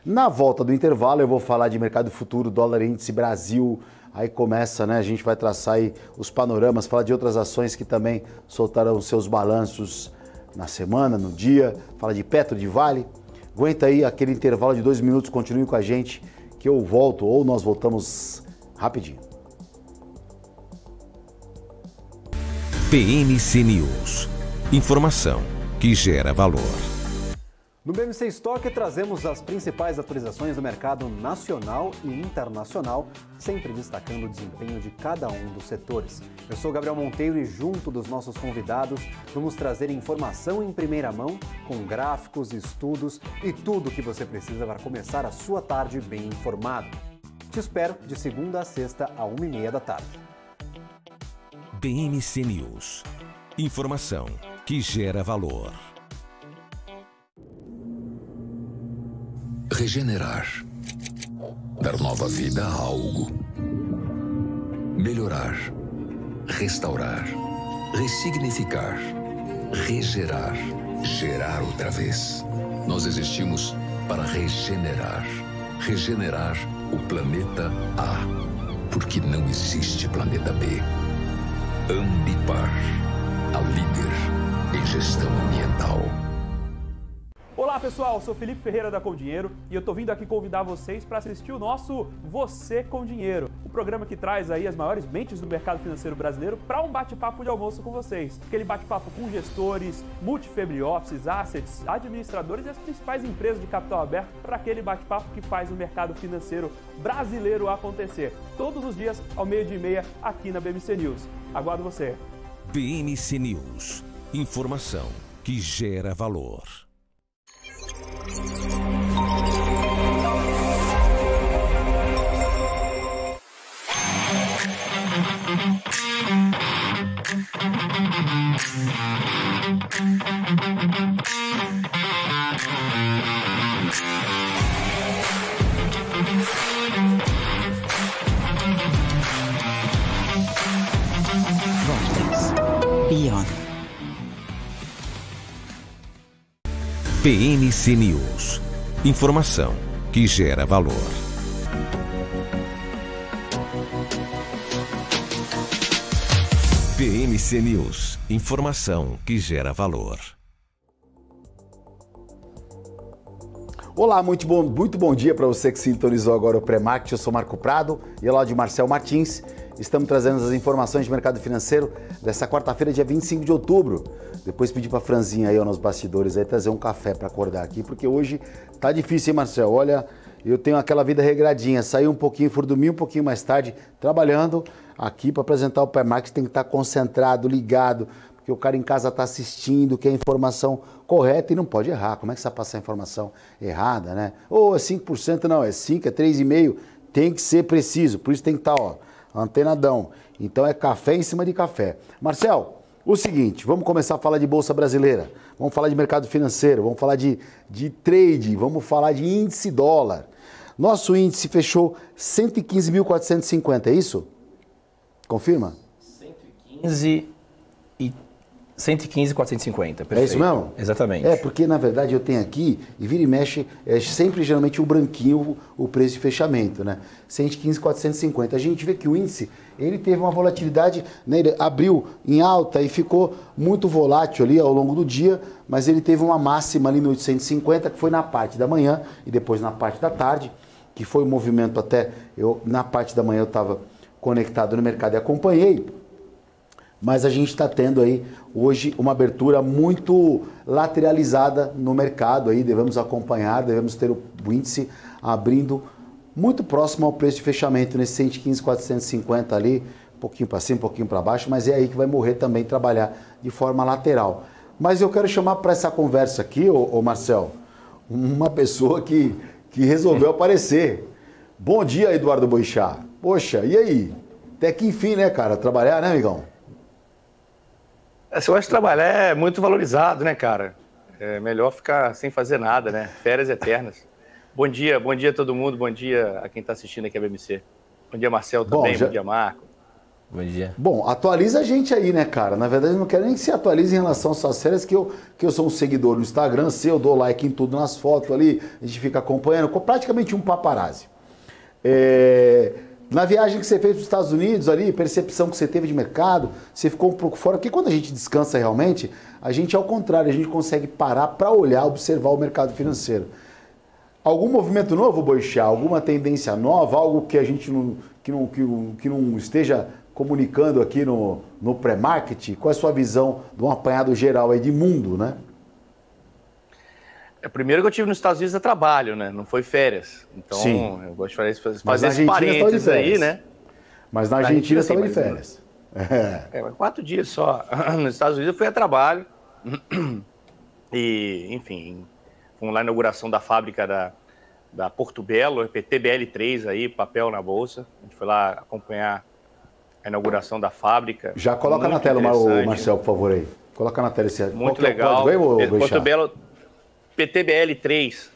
S6: Na volta do intervalo eu vou falar de mercado futuro, dólar índice Brasil, aí começa, né? A gente vai traçar aí os panoramas, falar de outras ações que também soltaram seus balanços na semana, no dia, fala de Petro, de Vale. Aguenta aí aquele intervalo de 2 minutos, continue com a gente que eu volto ou nós voltamos rapidinho.
S1: BMC News. Informação que gera valor.
S8: No BMC Stock trazemos as principais atualizações do mercado nacional e internacional, sempre destacando o desempenho de cada um dos setores. Eu sou Gabriel Monteiro e junto dos nossos convidados vamos trazer informação em primeira mão, com gráficos, estudos e tudo o que você precisa para começar a sua tarde bem informado. Te espero de segunda a sexta, à 1h30 da tarde.
S1: BMC News. Informação que gera valor.
S9: Regenerar. Dar nova vida a algo. Melhorar. Restaurar. Ressignificar. Regerar. Gerar outra vez. Nós existimos para regenerar. Regenerar o planeta A. Porque não existe planeta B. Ambipar. A líder em gestão ambiental.
S10: Olá pessoal, sou Felipe Ferreira da Com Dinheiro e eu tô vindo aqui convidar vocês para assistir o nosso Você com Dinheiro, o programa que traz aí as maiores mentes do mercado financeiro brasileiro para um bate-papo de almoço com vocês. Aquele bate-papo com gestores, multifamily offices, assets, administradores e as principais empresas de capital aberto para aquele bate-papo que faz o mercado financeiro brasileiro acontecer. Todos os dias ao 12h30 aqui na BMC News. Aguardo você.
S1: BMC News. Informação que gera valor.
S5: Vortex. Beyond.
S1: BMC News. Informação que gera valor. BMC News. Informação que gera valor.
S6: Olá, muito bom dia para você que sintonizou agora o Pré-Market. Eu sou Marco Prado e ao lado de Marcel Martins. Estamos trazendo as informações de mercado financeiro dessa quarta-feira, dia 25 de outubro. Depois pedi para a Franzinha aí, ó, nos bastidores, aí, trazer um café para acordar aqui, porque hoje tá difícil, hein, Marcel? Olha, eu tenho aquela vida regradinha, saí um pouquinho, fui dormir um pouquinho mais tarde, trabalhando aqui para apresentar o Pré-Market, tem que estar concentrado, ligado, porque o cara em casa está assistindo, quer a informação correta e não pode errar. Como é que você vai passar a informação errada, né? Ou é 5%, não, é 5%, é 3,5%, tem que ser preciso, por isso tem que estar, ó, antenadão. Então é café em cima de café. Marcel, o seguinte, vamos começar a falar de Bolsa Brasileira, vamos falar de mercado financeiro, vamos falar de trade, vamos falar de índice dólar. Nosso índice fechou 115.450, é isso? Confirma?
S7: 115.450, perfeito.
S6: É isso mesmo?
S7: Exatamente.
S6: É, porque na verdade eu tenho aqui, e vira e mexe, é sempre geralmente o branquinho o preço de fechamento, né? 115.450. A gente vê que o índice, ele teve uma volatilidade, né? Ele abriu em alta e ficou muito volátil ali ao longo do dia, mas ele teve uma máxima ali no 850, que foi na parte da manhã e depois na parte da tarde, que foi um movimento até, na parte da manhã eu estava conectado no mercado e acompanhei. Mas a gente está tendo aí hoje uma abertura muito lateralizada no mercado, aí devemos acompanhar, devemos ter o índice abrindo muito próximo ao preço de fechamento, nesse 115.450 ali, um pouquinho para cima, um pouquinho para baixo, mas é aí que vai morrer também trabalhar de forma lateral. Mas eu quero chamar para essa conversa aqui, ô Marcel, uma pessoa que resolveu aparecer. Bom dia, Eduardo Boixá. Poxa, e aí? Até que enfim, né, cara? Trabalhar, né, amigão?
S11: Esse negócio de trabalhar é muito valorizado, né, cara? É melhor ficar sem fazer nada, né? Férias eternas. Bom dia a todo mundo, bom dia a quem está assistindo aqui a BMC. Bom dia, Marcel, também, bom dia, Marco.
S7: Bom dia.
S6: Bom, atualiza a gente aí, né, cara? Na verdade, eu não quero nem que você atualize em relação às suas férias, que eu sou um seguidor no Instagram seu, dou like em tudo nas fotos ali, a gente fica acompanhando, praticamente um paparazzi. Na viagem que você fez para os Estados Unidos ali, percepção que você teve de mercado, você ficou um pouco fora, porque quando a gente descansa realmente, a gente, ao contrário, a gente consegue parar para olhar, observar o mercado financeiro. Algum movimento novo, Boixá? Alguma tendência nova? Algo que a gente não esteja comunicando aqui no pré-market? Qual é a sua visão de um apanhado geral aí de mundo, né?
S11: Primeiro que eu tive nos Estados Unidos a trabalho, né? Não foi férias. Então, sim, eu gosto de fazer esse parênteses aí, né?
S6: Mas na Argentina estava de férias.
S11: Mas 4 dias só. Nos Estados Unidos eu fui a trabalho. E, enfim, fomos lá na inauguração da fábrica da Portobello, PTBL3 aí, papel na bolsa. A gente foi lá acompanhar a inauguração da fábrica.
S6: Já coloca na tela, Marcel, por favor, aí. Coloca na tela esse
S11: muito legal. Portobello PTBL3.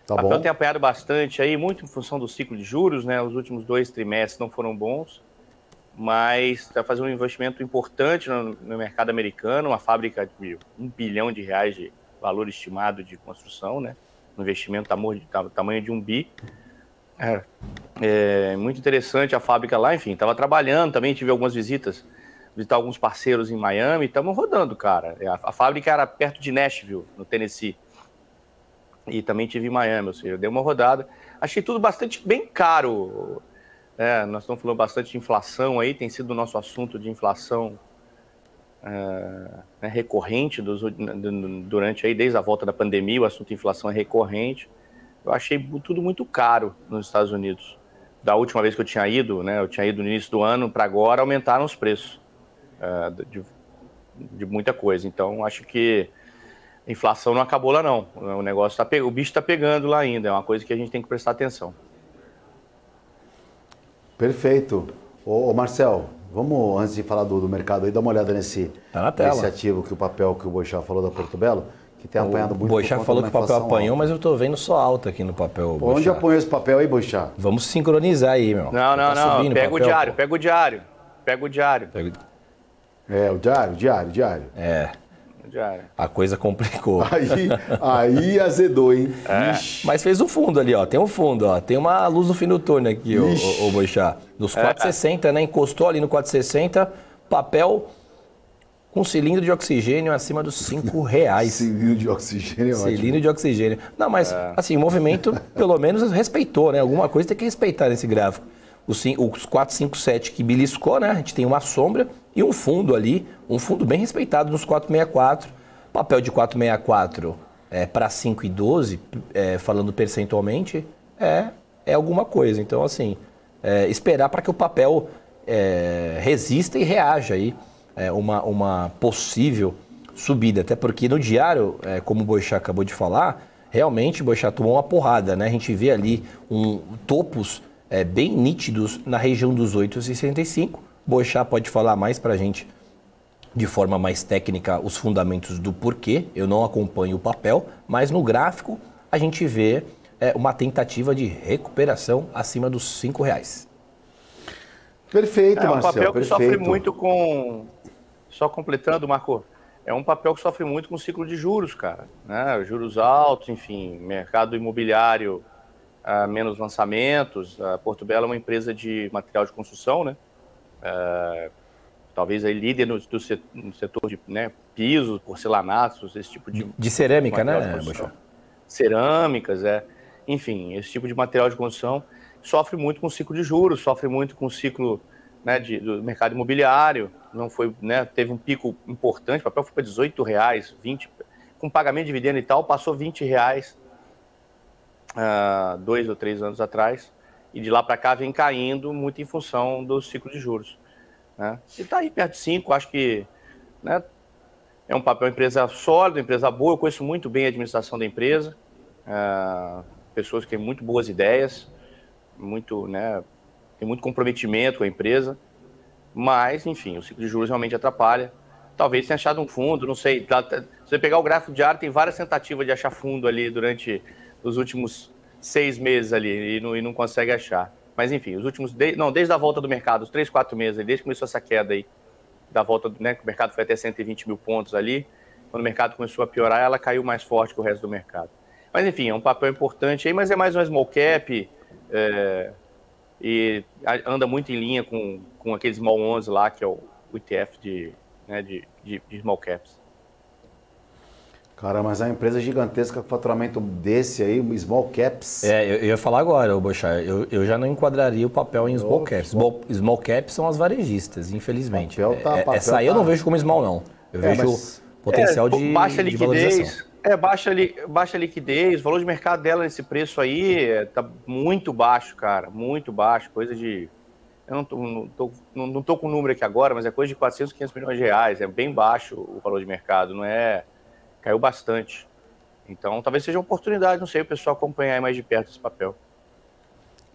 S6: Tá
S11: o papel
S6: bom.
S11: tem apanhado bastante aí, muito em função do ciclo de juros, né? Os últimos 2 trimestres não foram bons, mas está fazendo um investimento importante no mercado americano, uma fábrica de R$ 1 bilhão de valor estimado de construção, né? Um investimento tamanho de 1 bi. Muito interessante a fábrica lá, enfim, estava trabalhando, também tive algumas visitar alguns parceiros em Miami, estamos rodando, cara. A fábrica era perto de Nashville, no Tennessee. E também tive em Miami, ou seja, dei uma rodada. Achei tudo bem caro. Nós estamos falando bastante de inflação aí, tem sido o nosso assunto de inflação recorrente durante aí, desde a volta da pandemia, o assunto de inflação é recorrente. Eu achei tudo muito caro nos Estados Unidos. Da última vez que eu tinha ido, né, eu tinha ido no início do ano, para agora aumentaram os preços de muita coisa. Então, acho que a inflação não acabou lá, não. O negócio o bicho está pegando lá ainda. É uma coisa que a gente tem que prestar atenção.
S6: Perfeito. Ô Marcel, vamos, antes de falar do mercado aí, dar uma olhada nesse ativo, que o papel que o Boixá falou da Portobello, que tem apanhado muito.
S7: O Boixá falou que o papel apanhou, mas eu tô vendo só alta aqui no papel.
S6: Boixá. Onde apanhou esse papel aí, Boixá?
S7: Vamos sincronizar aí, meu.
S11: Não. Pega o diário, pega o diário.
S6: O diário.
S7: A coisa complicou.
S6: Aí azedou, hein?
S7: Mas fez o fundo ali, ó. Tem um fundo, ó. Tem uma luz no fim do túnel aqui, o Boixá. Dos 4,60, né? Encostou ali no 4,60, papel com cilindro de oxigênio acima dos R$5.
S6: Cilindro de oxigênio,
S7: cilindro de oxigênio. Não, mas, assim, o movimento, pelo menos, respeitou, né? Alguma coisa tem que respeitar nesse gráfico. Os 457 que beliscou, né? A gente tem uma sombra e um fundo ali, um fundo bem respeitado nos 464. Papel de 464 para 5,12, falando percentualmente, é alguma coisa. Então, assim, esperar para que o papel resista e reaja aí uma possível subida. Até porque no diário, como o Boixá acabou de falar, realmente o Boixá tomou uma porrada, né? A gente vê ali topos bem nítidos na região dos 8,65. Boixá pode falar mais para a gente de forma mais técnica os fundamentos do porquê. Eu não acompanho o papel, mas no gráfico a gente vê uma tentativa de recuperação acima dos R$5.
S6: Perfeito, Marcelo.
S11: É um papel que sofre muito com... Só completando, Marco, é um papel que sofre muito com o ciclo de juros, cara. Né? Juros altos, enfim, mercado imobiliário, menos lançamentos. A Portobello é uma empresa de material de construção, né? Talvez aí líder no setor de pisos, porcelanatos, esse tipo
S7: de cerâmica, né, Boixá?
S11: Cerâmicas, enfim, esse tipo de material de construção sofre muito com o ciclo de juros, sofre muito com o ciclo do mercado imobiliário. Não foi, teve um pico importante, o papel foi para R$18, 20, com pagamento de dividendo e tal, passou R$20 2 ou 3 anos atrás, e de lá para cá vem caindo muito em função do ciclo de juros. Né? E está aí perto de 5, acho que é um papel, empresa sólida, empresa boa, eu conheço muito bem a administração da empresa, pessoas que têm muito boas ideias, tem muito comprometimento com a empresa, mas, enfim, o ciclo de juros realmente atrapalha. Talvez tenha achado um fundo, não sei. Se você pegar o gráfico diário, tem várias tentativas de achar fundo ali durante os últimos 6 meses ali e não consegue achar. Mas enfim, os últimos, desde a volta do mercado, os 3, 4 meses, desde que começou essa queda aí, da volta, né, que o mercado foi até 120 mil pontos ali, quando o mercado começou a piorar, ela caiu mais forte que o resto do mercado. Mas enfim, é um papel importante aí, mas é mais um small cap, e anda muito em linha com aquele small 11 lá, que é o ETF de small caps.
S6: Cara, mas a empresa gigantesca com faturamento desse aí, small caps...
S7: Eu ia falar agora, Boixá, eu já não enquadraria o papel em small caps. Small caps são as varejistas, infelizmente. Essa aí eu não vejo como small, não. Eu vejo potencial de
S11: baixa liquidez.
S7: Valorização.
S11: Baixa liquidez, o valor de mercado dela nesse preço aí tá muito baixo, cara, muito baixo, coisa de... Eu não tô com o número aqui agora, mas é coisa de 400, 500 milhões de reais, é bem baixo o valor de mercado, não é... Caiu bastante. Então, talvez seja uma oportunidade, não sei, o pessoal acompanhar mais de perto esse papel.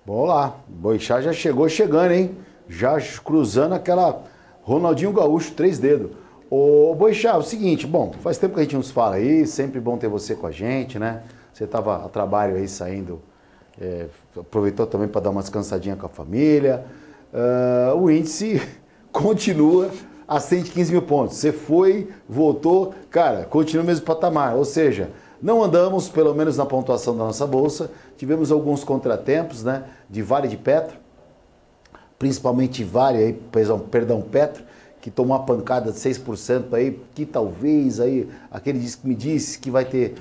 S6: Vamos lá. Boixá já chegou chegando, hein? Já cruzando aquela Ronaldinho Gaúcho, 3 dedos. Ô, Boixá, é o seguinte, bom, faz tempo que a gente não se fala aí, sempre bom ter você com a gente, né? Você estava a trabalho aí saindo, aproveitou também para dar uma descansadinha com a família. O índice continua a 115 mil pontos. Você foi, voltou, cara, continua no mesmo patamar. Ou seja, não andamos, pelo menos na pontuação da nossa bolsa. Tivemos alguns contratempos, né? De Vale de Petro, principalmente Vale, aí, Petro, que tomou uma pancada de 6% aí, que talvez aí, aquele me disse que vai ter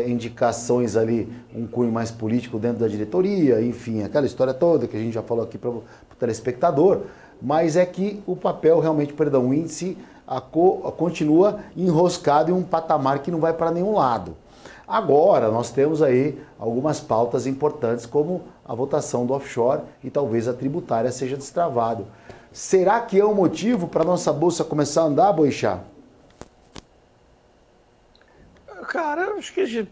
S6: indicações ali, um cunho mais político dentro da diretoria, enfim, aquela história toda que a gente já falou aqui para o telespectador. Mas é que o papel realmente, o índice continua enroscado em um patamar que não vai para nenhum lado. Agora, nós temos aí algumas pautas importantes, como a votação do offshore e talvez a tributária seja destravado. Será que é um motivo para a nossa bolsa começar a andar, Boixá?
S11: Cara, acho que esse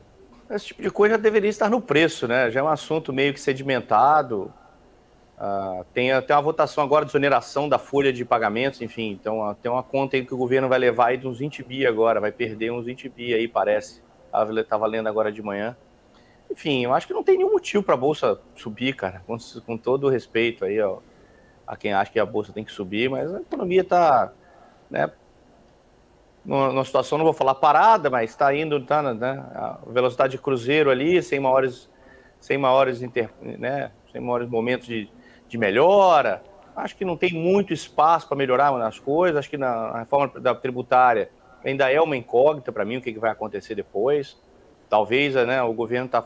S11: tipo de coisa já deveria estar no preço, né? Já é um assunto meio que sedimentado. Tem até uma votação agora de exoneração da folha de pagamentos, enfim, então tem uma conta aí que o governo vai levar aí de uns 20 bi agora, vai perder uns 20 bi aí, parece. Estava lendo agora de manhã. Enfim, eu acho que não tem nenhum motivo para a Bolsa subir, cara, com todo o respeito aí, ó, a quem acha que a Bolsa tem que subir, mas a economia está, né, numa situação, não vou falar parada, mas está indo, né, a velocidade de cruzeiro ali, sem maiores momentos de melhora. Acho que não tem muito espaço para melhorar nas coisas. Acho que na reforma da tributária ainda é uma incógnita para mim o que vai acontecer depois. Talvez, né, o governo tá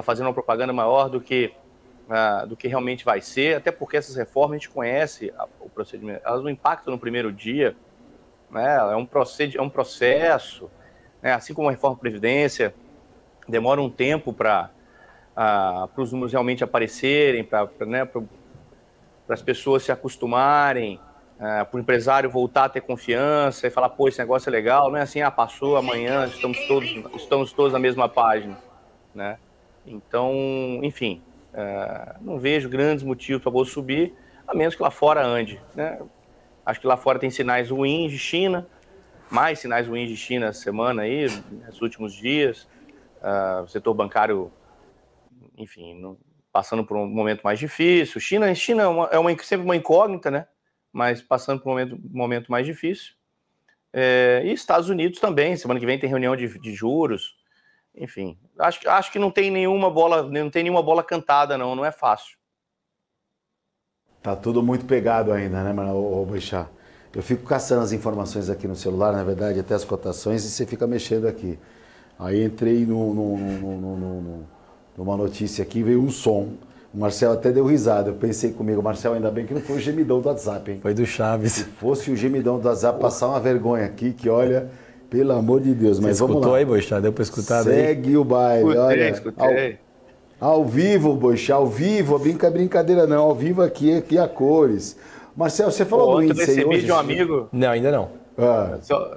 S11: fazendo uma propaganda maior do que realmente vai ser, até porque essas reformas a gente conhece o procedimento, elas não impactam no primeiro dia, né, é um processo, né, assim como a reforma da Previdência, demora um tempo para os números realmente aparecerem, para as pessoas se acostumarem, para o empresário voltar a ter confiança e falar, pô, esse negócio é legal, não é assim, passou, amanhã estamos todos na mesma página, né? Então, enfim, não vejo grandes motivos para a Bolsa subir, a menos que lá fora ande, né? Acho que lá fora tem sinais ruins de China, mais sinais ruins de China essa semana aí, nos últimos dias, o setor bancário, enfim, passando por um momento mais difícil. China sempre uma incógnita, né? Mas passando por um momento mais difícil. E Estados Unidos também, semana que vem tem reunião de juros. Enfim, acho que não tem nenhuma bola cantada, não é fácil.
S6: Tá tudo muito pegado ainda, né, Boixá? Eu fico caçando as informações aqui no celular, na verdade, até as cotações, e você fica mexendo aqui. Aí entrei numa notícia aqui, veio um som. O Marcelo até deu risada. Eu pensei comigo, Marcelo, ainda bem que não foi o gemidão do WhatsApp, hein?
S7: Foi do Chaves.
S6: Se fosse o gemidão do WhatsApp, passar uma vergonha aqui, que olha, pelo amor de Deus. Mas vamos lá.
S7: Escutou aí, Boixá? Deu para escutar?
S6: Segue o baile.
S11: Escutei.
S6: Ao vivo, Boixá, ao vivo. Brincadeira não, ao vivo aqui a cores. Marcelo, você falou do índice aí hoje?
S11: Ontem eu recebi de um amigo...
S7: Não, ainda não.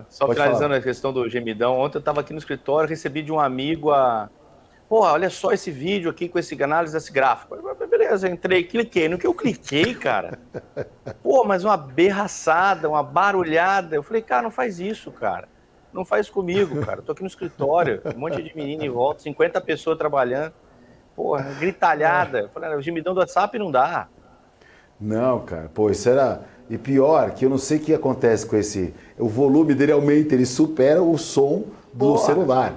S11: Só finalizando a questão do gemidão. Ontem eu estava aqui no escritório, recebi de um amigo Pô, olha só esse vídeo aqui com esse análise desse gráfico. Beleza, entrei, cliquei. No que eu cliquei, cara, pô, mas uma berraçada, uma barulhada. Eu falei, cara, não faz isso, cara. Não faz comigo, cara. Eu tô aqui no escritório, um monte de menino em volta, 50 pessoas trabalhando. porra, gritalhada. Eu falei, o gemidão do WhatsApp não dá.
S6: Não, cara, pô, isso era... E pior, que eu não sei o que acontece com esse... O volume dele aumenta, ele supera o som do celular.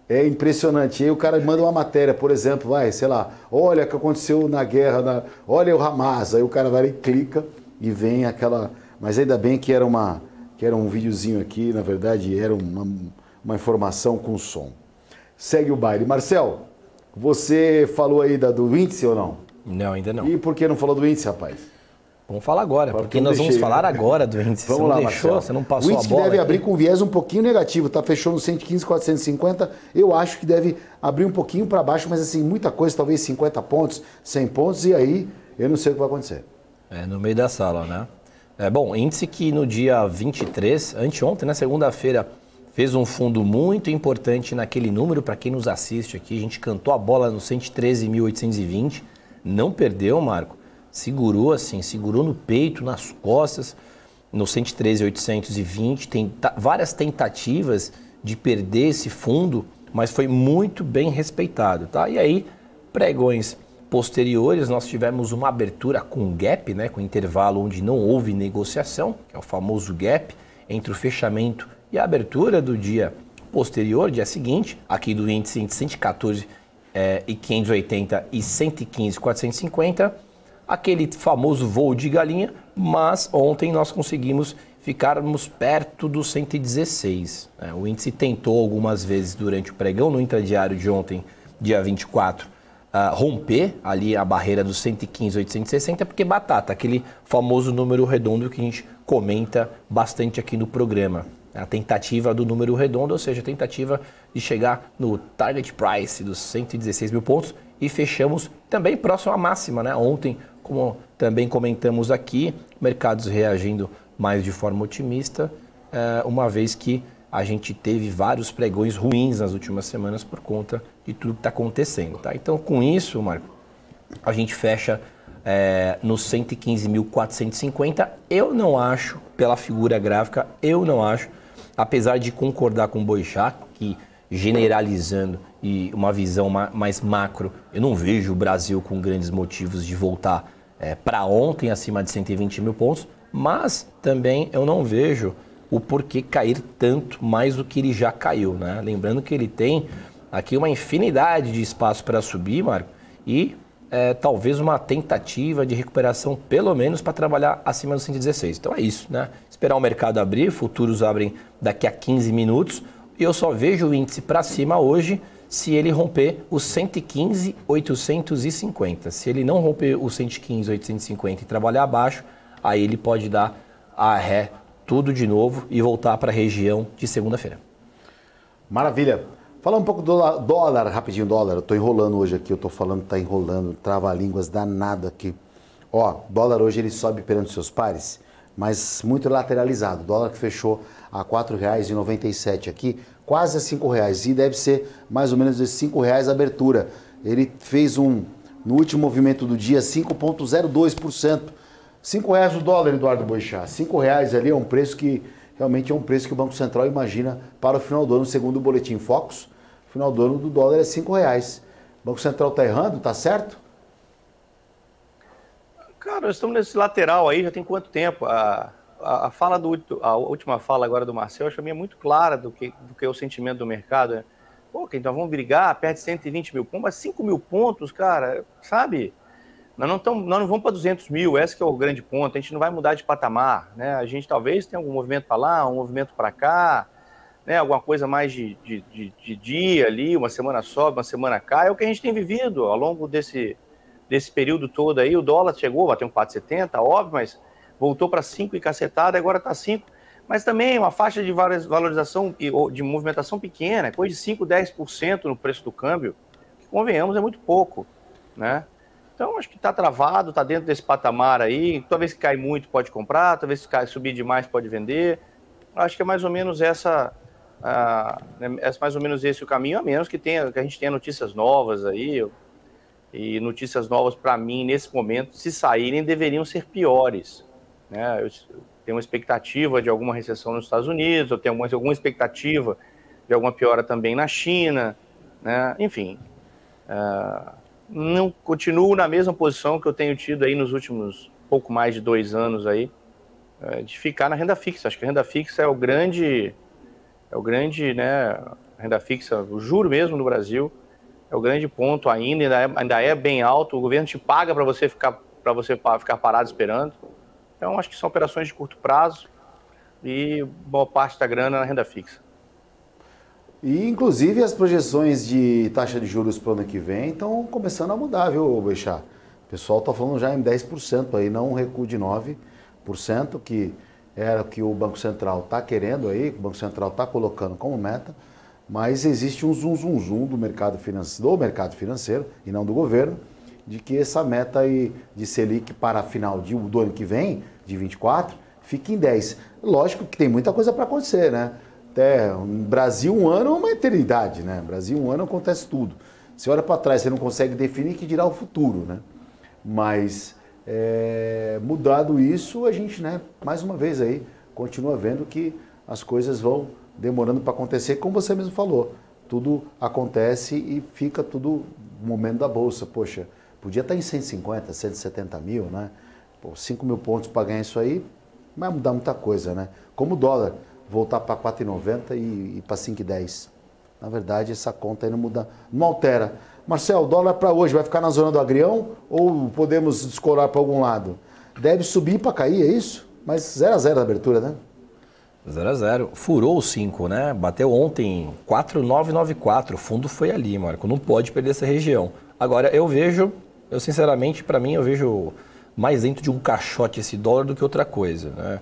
S6: É impressionante. E aí o cara manda uma matéria, por exemplo, sei lá, olha o que aconteceu na guerra, olha o Hamas. Aí o cara vai e clica e vem aquela... Mas ainda bem que era um videozinho aqui, na verdade, era uma informação com som. Segue o baile. Marcel, você falou aí do índice ou não?
S7: Não, ainda não.
S6: E por que não falou do índice, rapaz?
S7: Vamos falar agora, porque nós vamos falar agora do índice.
S6: Vamos
S7: você não
S6: lá,
S7: deixou,
S6: Marcelo.
S7: você não passou a bola.
S6: O índice que deve
S7: aqui.
S6: abrir com viés um pouquinho negativo, tá? Fechou no 115,450. Eu acho que deve abrir um pouquinho para baixo, mas assim, muita coisa, talvez 50 pontos, 100 pontos, e aí eu não sei o que vai acontecer.
S7: No meio da sala, né? Bom, índice que no dia 23, anteontem, na segunda-feira, fez um fundo muito importante naquele número, para quem nos assiste aqui, a gente cantou a bola no 113.820, não perdeu, Marco. Segurou no peito, nas costas, no 113.820. Tem várias tentativas de perder esse fundo, mas foi muito bem respeitado, tá? E aí, pregões posteriores, nós tivemos uma abertura com gap, né, com intervalo onde não houve negociação, que é o famoso gap, entre o fechamento e a abertura do dia posterior, dia seguinte, aqui do índice 114.580 e 115.450, aquele famoso voo de galinha, mas ontem nós conseguimos ficarmos perto do 116. O índice tentou algumas vezes durante o pregão, no intradiário de ontem, dia 24, romper ali a barreira dos 115.860, porque batata, aquele famoso número redondo que a gente comenta bastante aqui no programa. A tentativa do número redondo, ou seja, a tentativa de chegar no target price dos 116 mil pontos, e fechamos também próximo à máxima, né? Ontem, como também comentamos aqui, mercados reagindo mais de forma otimista, uma vez que a gente teve vários pregões ruins nas últimas semanas por conta de tudo que está acontecendo, tá? Então, com isso, Marco, a gente fecha nos 115.450. Eu não acho, pela figura gráfica, apesar de concordar com o Boixá, que generalizando e uma visão mais macro, eu não vejo o Brasil com grandes motivos de voltar para ontem acima de 120 mil pontos, mas também eu não vejo o porquê cair tanto mais do que ele já caiu, né? Lembrando que ele tem aqui uma infinidade de espaço para subir, Marco, e talvez uma tentativa de recuperação, pelo menos para trabalhar acima dos 116. Então é isso, né? Esperar o mercado abrir, futuros abrem daqui a 15 minutos, e eu só vejo o índice para cima hoje se ele romper os 115.850. Se ele não romper os 115.850 e trabalhar abaixo, aí ele pode dar a ré tudo de novo e voltar para a região de segunda-feira.
S6: Maravilha. Fala um pouco do dólar, rapidinho, dólar. Eu tô enrolando hoje aqui, eu tô falando, tá enrolando, trava-línguas danado aqui. Ó, dólar hoje ele sobe perante seus pares, mas muito lateralizado. Dólar que fechou a R$ 4,97 aqui, quase a R$ 5,00. E deve ser mais ou menos esses R$ 5,00 a abertura. Ele fez no último movimento do dia, 5,02%. R$ 5,00 o dólar, Eduardo Boixá. R$ 5,00 ali é um preço que realmente é um preço que o Banco Central imagina para o final do ano, segundo o Boletim Focus. O final do ano do dólar é R$ 5,00. O Banco Central está errando? Está certo?
S11: Cara, nós estamos nesse lateral aí já tem quanto tempo? A última fala agora do Marcel, acho que é muito clara do que é o sentimento do mercado. Né? Pô, então vamos brigar, perde 120 mil pontos, mas 5 mil pontos, cara, sabe? Nós não vamos para 200 mil, esse que é o grande ponto, a gente não vai mudar de patamar, né? A gente talvez tenha algum movimento para lá, um movimento para cá, né? Alguma coisa mais de dia ali, uma semana sobe, uma semana cai, é o que a gente tem vivido ao longo desse período todo aí. O dólar chegou, bateu um 4,70, óbvio, mas voltou para 5 e cacetada, agora está 5. Mas também uma faixa de valorização, de movimentação pequena, coisa de 5, 10% no preço do câmbio, que convenhamos é muito pouco, né? Então, acho que está travado, está dentro desse patamar aí. Talvez se cair muito, pode comprar. Talvez se subir demais, pode vender. Acho que é mais ou menos mais ou menos esse o caminho, a menos que a gente tenha notícias novas aí. E notícias novas, para mim, nesse momento, se saírem, deveriam ser piores. Né? Eu tenho uma expectativa de alguma recessão nos Estados Unidos, eu tenho alguma expectativa de alguma piora também na China, né? Enfim... não continuo na mesma posição que eu tenho tido aí nos últimos pouco mais de 2 anos aí, de ficar na renda fixa. Acho que a renda fixa é o grande, né, a renda fixa, o juro mesmo no Brasil, é o grande ponto ainda é bem alto, o governo te paga para você ficar parado esperando. Então, acho que são operações de curto prazo e boa parte da grana na renda fixa.
S6: E, inclusive, as projeções de taxa de juros para o ano que vem estão começando a mudar, viu, Boixá? O pessoal está falando já em 10% aí, não um recuo de 9%, que era o que o Banco Central está querendo aí, o Banco Central está colocando como meta, mas existe um zum do mercado financeiro e não do governo, de que essa meta aí de Selic para final do ano que vem, de 24, fique em 10. Lógico que tem muita coisa para acontecer, né? Até no Brasil, um ano é uma eternidade, né? No Brasil, um ano acontece tudo. Você olha para trás, você não consegue definir, que dirá o futuro, né? Mas, mudado isso, a gente, né, mais uma vez aí, continua vendo que as coisas vão demorando para acontecer, como você mesmo falou. Tudo acontece e fica tudo no momento da Bolsa. Poxa, podia estar em 150, 170 mil, né? Pô, 5 mil pontos para ganhar isso aí, vai mudar muita coisa, né? Como o dólar voltar para 4,90 e para 5,10. Na verdade, essa conta aí não muda, não altera. Marcel, o dólar para hoje vai ficar na zona do agrião ou podemos descolar para algum lado? Deve subir para cair, é isso? Mas 0-0 na abertura, né?
S7: 0-0. Furou o 5, né? Bateu ontem 4,994. O fundo foi ali, Marco. Não pode perder essa região. Agora, eu sinceramente, para mim, eu vejo mais dentro de um caixote esse dólar do que outra coisa, né?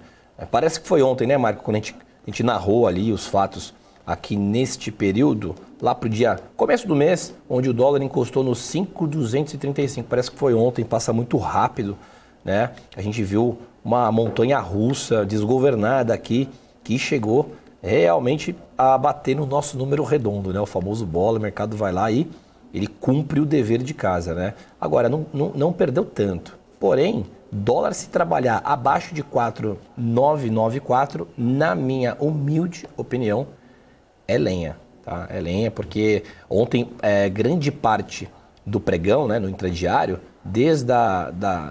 S7: Parece que foi ontem, né, Marco? Quando a gente narrou ali os fatos aqui neste período, lá pro dia começo do mês, onde o dólar encostou nos 5,235. Parece que foi ontem, passa muito rápido, né? A gente viu uma montanha russa desgovernada aqui, que chegou realmente a bater no nosso número redondo, né? O famoso bola, o mercado vai lá e ele cumpre o dever de casa, né? Agora, não perdeu tanto. Porém, dólar se trabalhar abaixo de 4,994, na minha humilde opinião, é lenha, tá? É lenha, porque ontem grande parte do pregão, né, no intradiário, desde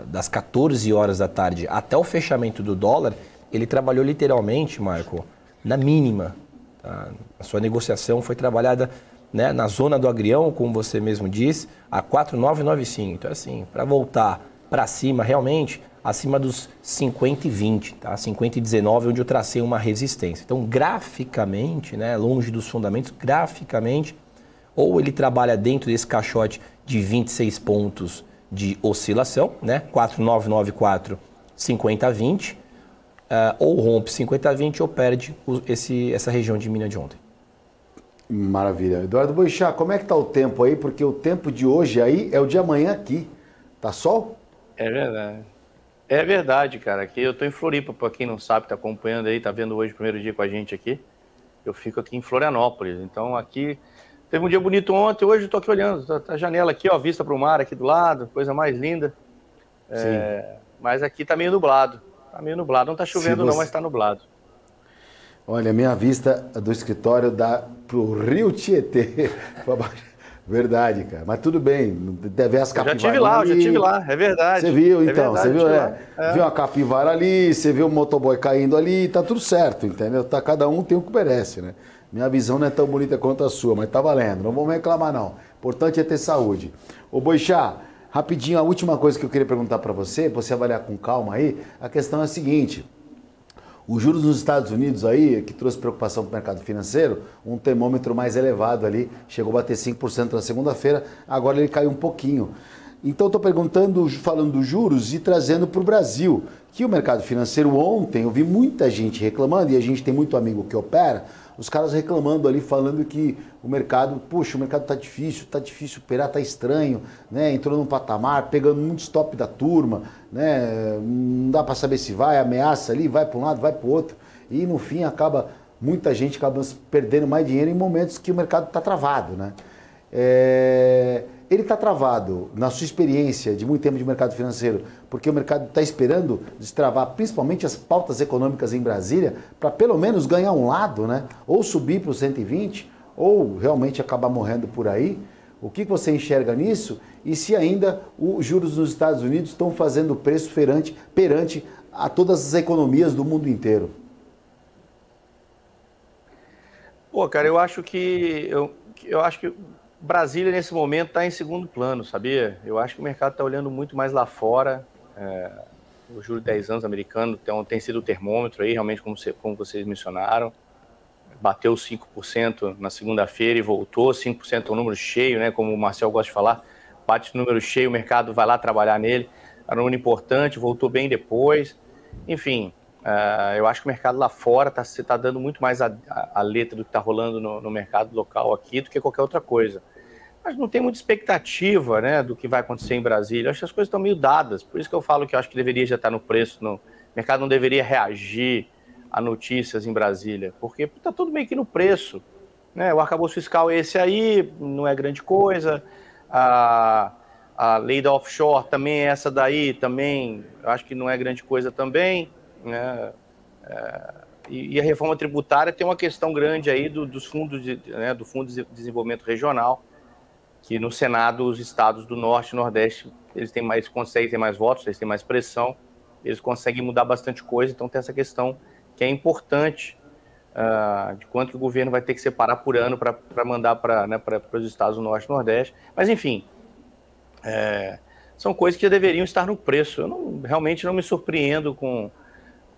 S7: das 14 horas da tarde até o fechamento do dólar, ele trabalhou literalmente, Marco, na mínima. Tá? A sua negociação foi trabalhada, né, na zona do agrião, como você mesmo disse, a 4,995. Então, assim, para voltar para cima, realmente, acima dos 50,20, tá? 50,19, onde eu tracei uma resistência. Então, graficamente, né, longe dos fundamentos, graficamente, ou ele trabalha dentro desse caixote de 26 pontos de oscilação, né, 4,994, 50,20, ou rompe 50,20 ou perde essa região de mina de ontem.
S6: Maravilha. Eduardo Boixá, como é que tá o tempo aí? Porque o tempo de hoje aí é o de amanhã aqui. Tá sol?
S11: É verdade. É verdade, cara. Aqui eu tô em Floripa, pra quem não sabe, tá acompanhando aí, tá vendo hoje o primeiro dia com a gente aqui. Eu fico aqui em Florianópolis. Então aqui teve um dia bonito ontem, hoje eu tô aqui olhando, tá a janela aqui, ó, vista pro mar aqui do lado, coisa mais linda. Mas aqui tá meio nublado. Tá meio nublado. Não tá chovendo não, mas tá nublado.
S6: Olha, minha vista do escritório dá pro Rio Tietê. Verdade, cara. Mas tudo bem. Deve as capivaras.
S11: Eu já tive lá. É verdade.
S6: Você viu, então.
S11: Verdade,
S6: você viu, viu uma capivara ali, você viu um motoboy caindo ali, tá tudo certo, entendeu? Tá, cada um tem o que merece, né? Minha visão não é tão bonita quanto a sua, mas tá valendo. Não vamos reclamar, não. O importante é ter saúde. Ô, Boixá, rapidinho, a última coisa que eu queria perguntar para você avaliar com calma aí, a questão é a seguinte. Os juros nos Estados Unidos aí, que trouxe preocupação para o mercado financeiro, um termômetro mais elevado ali, chegou a bater 5% na segunda-feira, agora ele caiu um pouquinho. Então estou perguntando, falando dos juros e trazendo para o Brasil, que o mercado financeiro ontem, eu vi muita gente reclamando, e a gente tem muito amigo que opera, os caras reclamando ali, falando que o mercado, puxa, o mercado está difícil operar, está estranho, né? Entrou num patamar, pegando muito stop da turma, né? Não dá para saber se vai, ameaça ali, vai para um lado, vai para o outro, e no fim muita gente acaba perdendo mais dinheiro em momentos que o mercado está travado, né? Ele está travado, na sua experiência de muito tempo de mercado financeiro, porque o mercado está esperando destravar principalmente as pautas econômicas em Brasília, para pelo menos ganhar um lado, né? Ou subir para os 120, ou realmente acabar morrendo por aí. O que você enxerga nisso? e se ainda os juros nos Estados Unidos estão fazendo preço perante a todas as economias do mundo inteiro.
S11: Pô, cara, eu acho que Brasília nesse momento está em segundo plano, sabia? Eu acho que o mercado está olhando muito mais lá fora. O juro de 10 anos americano tem sido o termômetro aí, realmente, como vocês mencionaram. Bateu 5% na segunda-feira e voltou. 5% é um número cheio, né? Como o Marcel gosta de falar. Bate no número cheio, o mercado vai lá trabalhar nele. É um número importante, voltou bem depois. Enfim, eu acho que o mercado lá fora está dando muito mais a letra do que está rolando no mercado local aqui do que qualquer outra coisa. Mas não tem muita expectativa, né, do que vai acontecer em Brasília. Eu acho que as coisas estão meio dadas. Por isso que eu falo que eu acho que deveria já estar no preço. O mercado não deveria reagir a notícias em Brasília, porque está tudo meio que no preço. Né? O arcabouço fiscal é esse aí, não é grande coisa. A lei da offshore também é essa daí, também, eu acho que não é grande coisa também. Né? E a reforma tributária tem uma questão grande aí dos fundos do Fundo de Desenvolvimento Regional, que no Senado os estados do Norte e Nordeste eles conseguem ter mais votos, eles têm mais pressão, eles conseguem mudar bastante coisa, então tem essa questão que é importante de quanto que o governo vai ter que separar por ano para mandar para os estados do Norte e Nordeste. Mas enfim, são coisas que já deveriam estar no preço. Eu realmente não me surpreendo com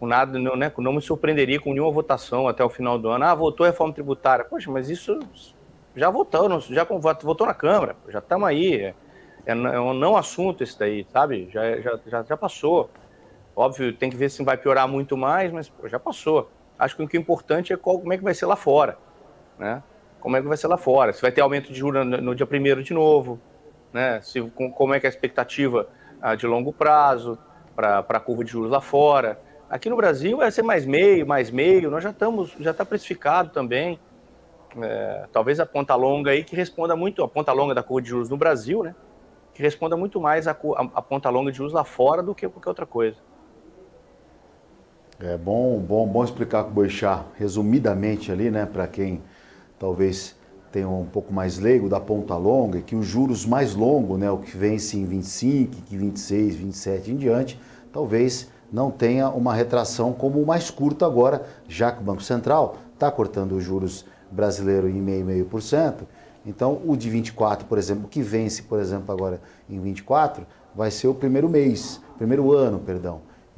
S11: nada, não me surpreenderia com nenhuma votação até o final do ano. Votou a reforma tributária. Poxa, mas isso já votou na Câmara, já estamos aí. É um não assunto esse daí, sabe? Já passou. Óbvio, tem que ver se vai piorar muito mais, mas já passou. Acho que o que é importante é como é que vai ser lá fora, né? Como é que vai ser lá fora? Se vai ter aumento de juros no dia 1º de novo, né? Como é que é a expectativa de longo prazo para a curva de juros lá fora. Aqui no Brasil vai ser mais meio, nós já está precificado também. Talvez a ponta longa aí que responda muito, a ponta longa da curva de juros no Brasil, né? Que responda muito mais a ponta longa de juros lá fora do que qualquer outra coisa.
S6: É bom explicar com o Boixá resumidamente ali, né, para quem talvez tenha um pouco mais leigo da ponta longa, que os juros mais longos, né, o que vence em 25, que 26, 27 em diante, talvez não tenha uma retração como o mais curto agora, já que o Banco Central está cortando os juros brasileiro em 0,5%. Então, o de 24, por exemplo, que vence, por exemplo, agora em 24, vai ser o primeiro ano.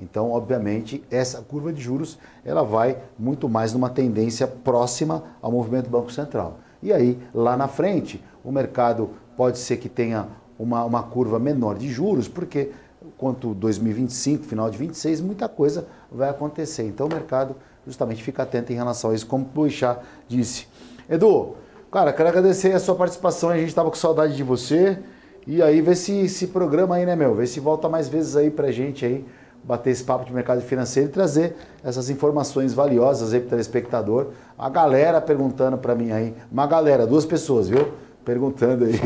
S6: Então, obviamente, essa curva de juros ela vai muito mais numa tendência próxima ao movimento do Banco Central. E aí, lá na frente, o mercado pode ser que tenha uma curva menor de juros, porque quanto 2025, final de 26, muita coisa vai acontecer. Então, o mercado justamente fica atento em relação a isso, como o Boixá disse. Edu, cara, quero agradecer a sua participação, a gente estava com saudade de você. E aí, vê se esse programa aí, né, vê se volta mais vezes aí pra gente aí, bater esse papo de mercado financeiro e trazer essas informações valiosas aí pro telespectador. A galera perguntando para mim aí, uma galera, 2 pessoas, viu? Perguntando aí,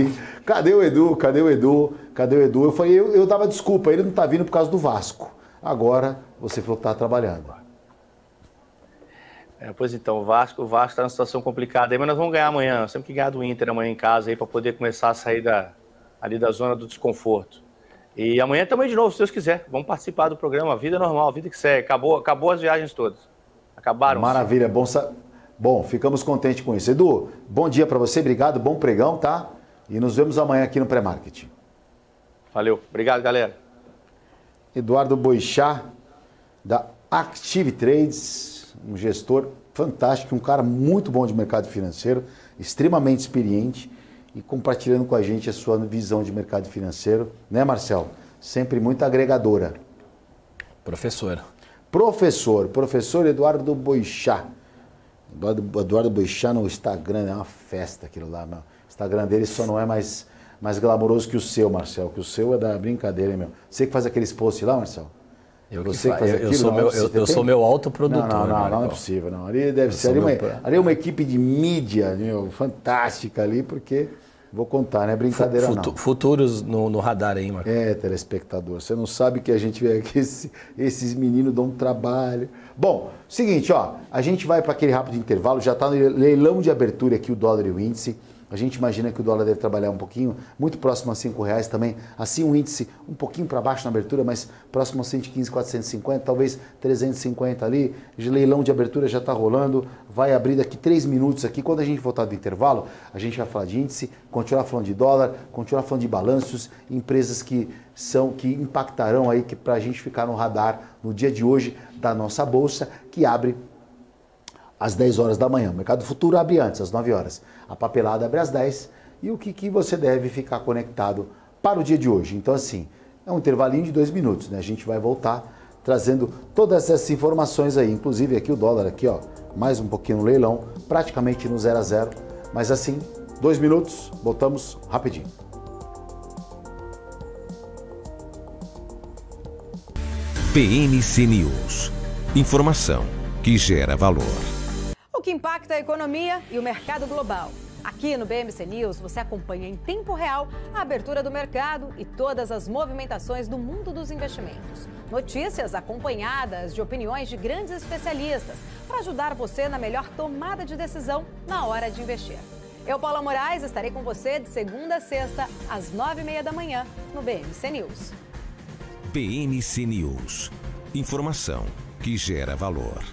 S6: cadê o Edu? Eu falei, eu dava desculpa, ele não tá vindo por causa do Vasco. Agora, você falou que tá trabalhando.
S11: Pois então, o Vasco está numa situação complicada aí, mas nós vamos ganhar amanhã. Nós temos que ganhar do Inter amanhã em casa aí para poder começar a sair ali da zona do desconforto. E amanhã também de novo, se Deus quiser. Vamos participar do programa. A vida é normal, a vida que segue. Acabou as viagens todas. Acabaram.
S6: Maravilha, bom, ficamos contentes com isso. Edu, bom dia para você, obrigado, bom pregão, tá? E nos vemos amanhã aqui no Pré-Marketing.
S11: Valeu, obrigado, galera.
S6: Eduardo Boixá, da Active Trades, um gestor fantástico, um cara muito bom de mercado financeiro, extremamente experiente e compartilhando com a gente a sua visão de mercado financeiro, né, Marcel? Sempre muito agregadora.
S7: Professor
S6: Eduardo Boixá. Eduardo Boixá no Instagram, é uma festa aquilo lá, meu. O Instagram dele só não é mais glamouroso que o seu, Marcel, que o seu é da brincadeira, meu. Você que faz aqueles posts lá, Marcel?
S7: Eu sou meu autoprodutor.
S6: Não é possível, não. Ali deve ser, ali é uma equipe de mídia, meu, fantástica ali, porque, vou contar, não é brincadeira não.
S7: Futuros no radar aí, Marco.
S6: Telespectador, você não sabe que a gente vê aqui, esses meninos dão um trabalho. Bom, seguinte, a gente vai para aquele rápido intervalo, já está no leilão de abertura aqui o dólar e o índice, A gente imagina que o dólar deve trabalhar um pouquinho, muito próximo a R$5 também. Assim, um índice um pouquinho para baixo na abertura, mas próximo a 115, 450, talvez 350 ali. Leilão de abertura já está rolando. Vai abrir daqui 3 minutos aqui. Quando a gente voltar do intervalo, a gente vai falar de índice, continuar falando de dólar, continuar falando de balanços, empresas que impactarão aí para a gente ficar no radar no dia de hoje da nossa bolsa, que abre às 10 horas da manhã. O mercado futuro abre antes, às 9 horas. A papelada abre às 10. E o que você deve ficar conectado para o dia de hoje? Então, assim, é um intervalinho de 2 minutos, né? A gente vai voltar trazendo todas essas informações aí. Inclusive aqui o dólar, aqui, ó, mais um pouquinho no leilão, praticamente no 0 a 0. Mas assim, 2 minutos, voltamos rapidinho.
S1: PNC News. Informação que gera valor.
S2: O que impacta a economia e o mercado global. Aqui no BMC News você acompanha em tempo real a abertura do mercado e todas as movimentações do mundo dos investimentos. Notícias acompanhadas de opiniões de grandes especialistas para ajudar você na melhor tomada de decisão na hora de investir. Eu, Paula Moraes, estarei com você de segunda a sexta, às 9h30 da manhã, no BMC News.
S1: PNC News. Informação que gera valor.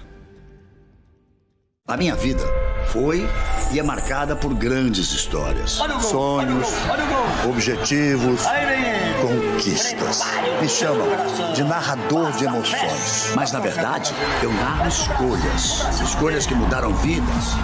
S3: A minha vida foi e é marcada por grandes histórias. Sonhos, objetivos, conquistas. Me chamam de narrador de emoções. Mas, na verdade, eu narro escolhas. Escolhas que mudaram vidas,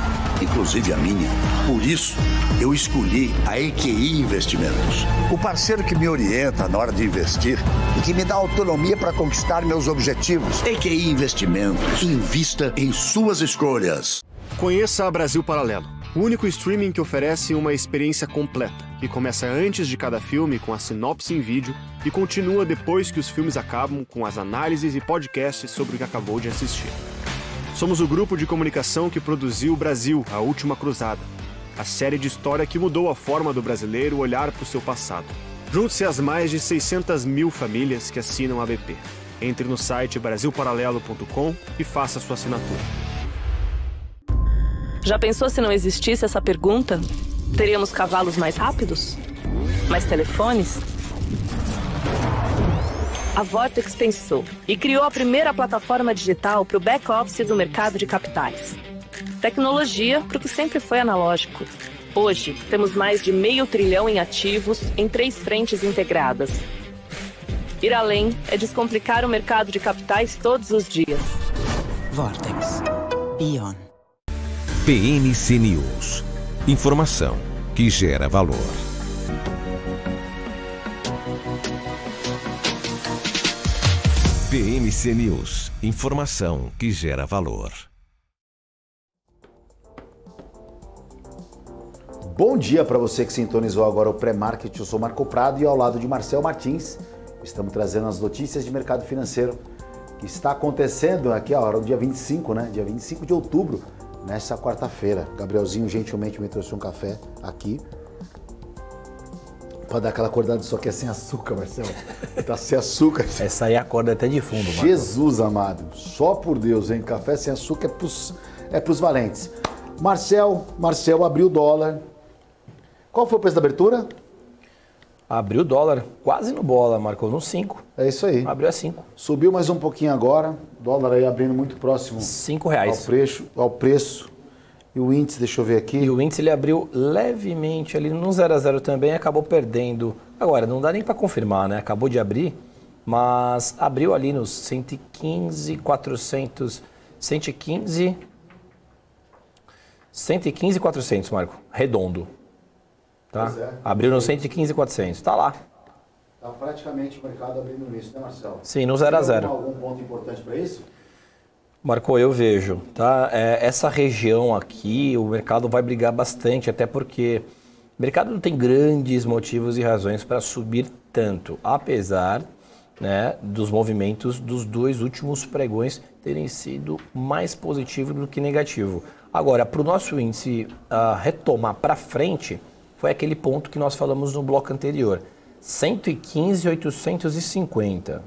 S3: inclusive a minha. Por isso, eu escolhi a EQI Investimentos. O parceiro que me orienta na hora de investir e que me dá autonomia para conquistar meus objetivos. EQI Investimentos. Invista em suas escolhas.
S12: Conheça a Brasil Paralelo, o único streaming que oferece uma experiência completa, que começa antes de cada filme com a sinopse em vídeo e continua depois que os filmes acabam com as análises e podcasts sobre o que acabou de assistir. Somos o grupo de comunicação que produziu Brasil, a Última Cruzada, a série de história que mudou a forma do brasileiro olhar para o seu passado. Junte-se às mais de 600 mil famílias que assinam a BP. Entre no site brasilparalelo.com e faça sua assinatura.
S4: Já pensou se não existisse essa pergunta? Teríamos cavalos mais rápidos? Mais telefones? A Vortex pensou e criou a primeira plataforma digital para o back-office do mercado de capitais. Tecnologia para o que sempre foi analógico. Hoje, temos mais de $500 bilhão em ativos em 3 frentes integradas. Ir além é descomplicar o mercado de capitais todos os dias.
S5: Vortex. Beyond.
S1: PNC News. Informação que gera valor. PNC News. Informação que gera valor.
S6: Bom dia para você que sintonizou agora o pré-market. Eu sou Marco Prado e ao lado de Marcel Martins estamos trazendo as notícias de mercado financeiro que está acontecendo aqui a hora do dia 25, né? Dia 25 de outubro. Nessa quarta-feira, Gabrielzinho gentilmente me trouxe um café aqui para dar aquela acordada, só que é sem açúcar, Marcelo. Tá sem açúcar.
S7: Essa aí acorda até de fundo, Marcelo.
S6: Jesus amado, só por Deus, hein? Café sem açúcar é pros valentes. Marcel abriu o dólar. Qual foi o preço da abertura?
S7: Abriu o dólar, quase no bola, marcou no 5.
S6: É isso aí.
S7: Abriu a 5.
S6: Subiu mais um pouquinho agora, dólar aí abrindo muito próximo
S7: R$5
S6: ao preço. E o índice, deixa eu ver aqui.
S7: E o índice ele abriu levemente ali no 0 a 0 também, acabou perdendo. Agora, não dá nem para confirmar, né? Acabou de abrir, mas abriu ali nos 115,400, 115,400, Marco, redondo. Tá?
S6: É.
S7: Abriu no 115,400, tá lá.
S6: Tá praticamente o mercado abrindo nisso, né, Marcelo?
S7: Sim, no 0 a 0.
S6: Algum ponto importante para isso?
S7: Marco, eu vejo, tá? Essa região aqui, o mercado vai brigar bastante, até porque o mercado não tem grandes motivos e razões para subir tanto, apesar, né, dos movimentos dos 2 últimos pregões terem sido mais positivo do que negativo. Agora, para o nosso índice retomar para frente, foi aquele ponto que nós falamos no bloco anterior, 115,850.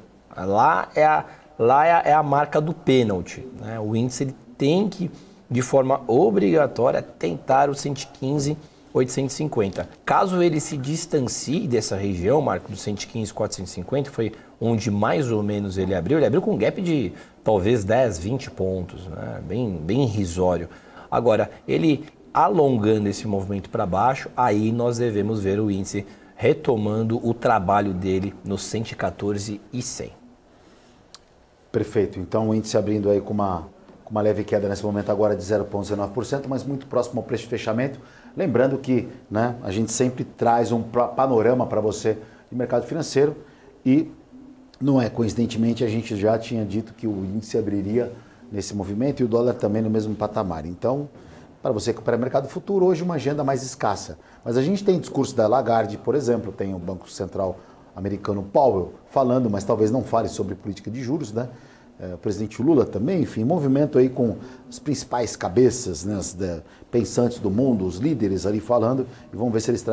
S7: Lá é a marca do pênalti, né? O índice ele tem que, de forma obrigatória, tentar o 115,850. 850. Caso ele se distancie dessa região, Marco, dos 115, 450, foi onde mais ou menos ele abriu com um gap de talvez 10, 20 pontos, né? Bem irrisório. Agora, ele alongando esse movimento para baixo, aí nós devemos ver o índice retomando o trabalho dele nos 114,100.
S6: Perfeito. Então o índice abrindo aí com uma leve queda nesse momento agora de 0,19%, mas muito próximo ao preço de fechamento. Lembrando que, né, a gente sempre traz um panorama para você de mercado financeiro e não é coincidentemente, a gente já tinha dito que o índice abriria nesse movimento e o dólar também no mesmo patamar. Então, para você que opera mercado futuro, hoje uma agenda mais escassa. Mas a gente tem discurso da Lagarde, por exemplo, tem o Banco Central americano Powell falando, mas talvez não fale sobre política de juros, né? O presidente Lula também, enfim, movimento aí com as principais cabeças, né, pensantes do mundo, os líderes ali falando, e vamos ver se eles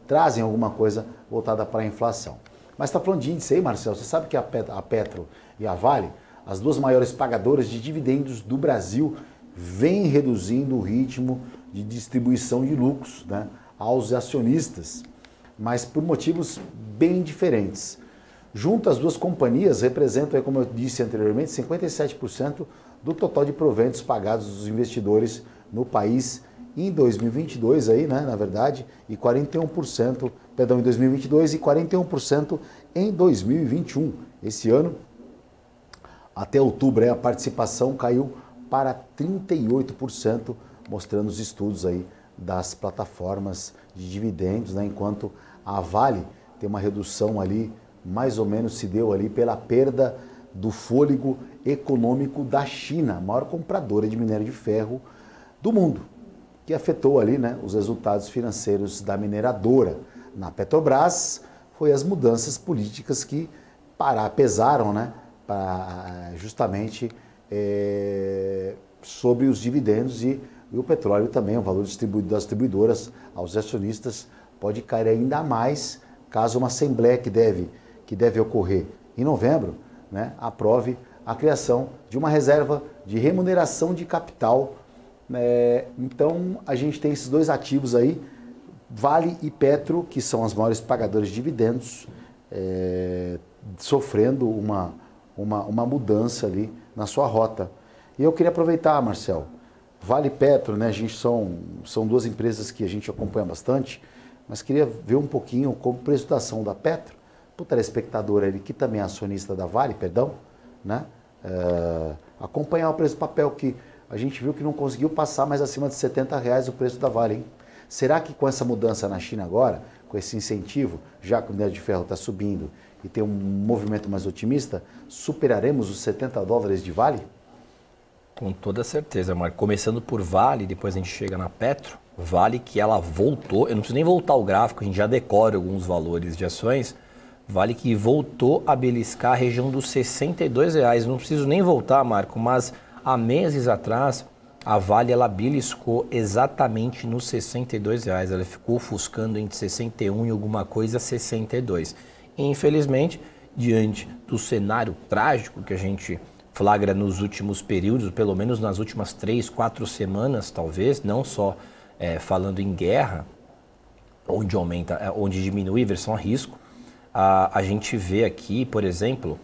S6: trazem alguma coisa voltada para a inflação. Mas está falando de índice aí, Marcelo, você sabe que a Petro e a Vale, as duas maiores pagadoras de dividendos do Brasil, vêm reduzindo o ritmo de distribuição de lucros, né, aos acionistas, mas por motivos bem diferentes. Junto, as duas companhias representam, como eu disse anteriormente, 57% do total de proventos pagados dos investidores no país em 2022, aí, né, na verdade, e 41%, perdão, em 2022 e 41% em 2021. Esse ano, até outubro, aí, a participação caiu para 38%, mostrando os estudos aí das plataformas de dividendos, né, enquanto a Vale tem uma redução ali, mais ou menos se deu ali pela perda do fôlego econômico da China, a maior compradora de minério de ferro do mundo, que afetou ali, né, os resultados financeiros da mineradora. Na Petrobras, foi as mudanças políticas que pesaram, né, justamente sobre os dividendos e o petróleo também, o valor distribuído das distribuidoras aos acionistas pode cair ainda mais caso uma assembleia que deve ocorrer em novembro, né, aprove a criação de uma reserva de remuneração de capital. Então, a gente tem esses dois ativos aí, Vale e Petro, que são as maiores pagadoras de dividendos, sofrendo uma mudança ali na sua rota. E eu queria aproveitar, Marcelo, Vale e Petro, né, são duas empresas que a gente acompanha bastante, mas queria ver um pouquinho como o preço da ação da Petro, para o telespectador ali, que também é acionista da Vale, perdão, né, acompanhar o preço do papel, que a gente viu que não conseguiu passar mais acima de R$70 o preço da Vale, hein? Será que com essa mudança na China agora, com esse incentivo, já que o minério de ferro está subindo e tem um movimento mais otimista, superaremos os $70 de Vale?
S7: Com toda certeza, Marco. Começando por Vale, depois a gente chega na Petro. Vale que ela voltou, eu não preciso nem voltar o gráfico, a gente já decora alguns valores de ações. Vale que voltou a beliscar a região dos R$62. Não preciso nem voltar, Marco, mas há meses atrás a Vale ela beliscou exatamente nos R$62. Ela ficou ofuscando entre 61 e alguma coisa 62. E, infelizmente, diante do cenário trágico que a gente flagra nos últimos períodos, pelo menos nas últimas 3, 4 semanas, talvez, não só falando em guerra, onde diminui a versão a risco, a gente vê aqui, por exemplo,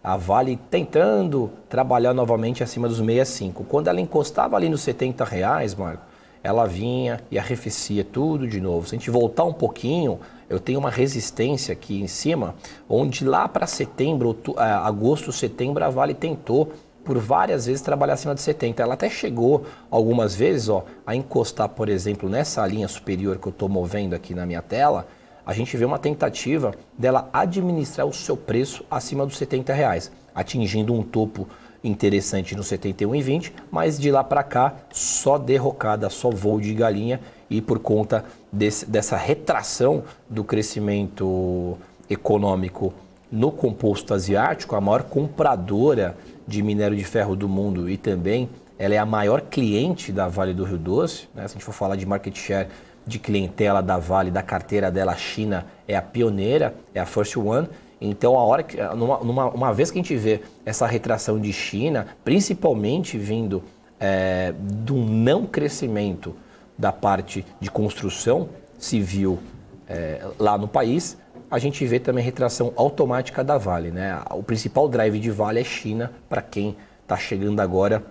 S7: a Vale tentando trabalhar novamente acima dos 65. Quando ela encostava ali nos R$70, Marco, ela vinha e arrefecia tudo de novo. Se a gente voltar um pouquinho, eu tenho uma resistência aqui em cima, onde lá para setembro, agosto, setembro, a Vale tentou por várias vezes trabalhar acima de 70. Ela até chegou algumas vezes a encostar, por exemplo, nessa linha superior que eu estou movendo aqui na minha tela, a gente vê uma tentativa dela administrar o seu preço acima dos R$70, atingindo um topo interessante no 71,20, mas de lá para cá só derrocada, só voo de galinha, e por conta dessa retração do crescimento econômico no composto asiático, a maior compradora de minério de ferro do mundo e também ela é a maior cliente da Vale do Rio Doce, né? Se a gente for falar de market share de clientela da Vale, da carteira dela, a China é a pioneira, é a First One. Então, uma vez que a gente vê essa retração de China, principalmente vindo do não crescimento da parte de construção se viu lá no país, a gente vê também retração automática da Vale, né? O principal drive de Vale é China, para quem está chegando agora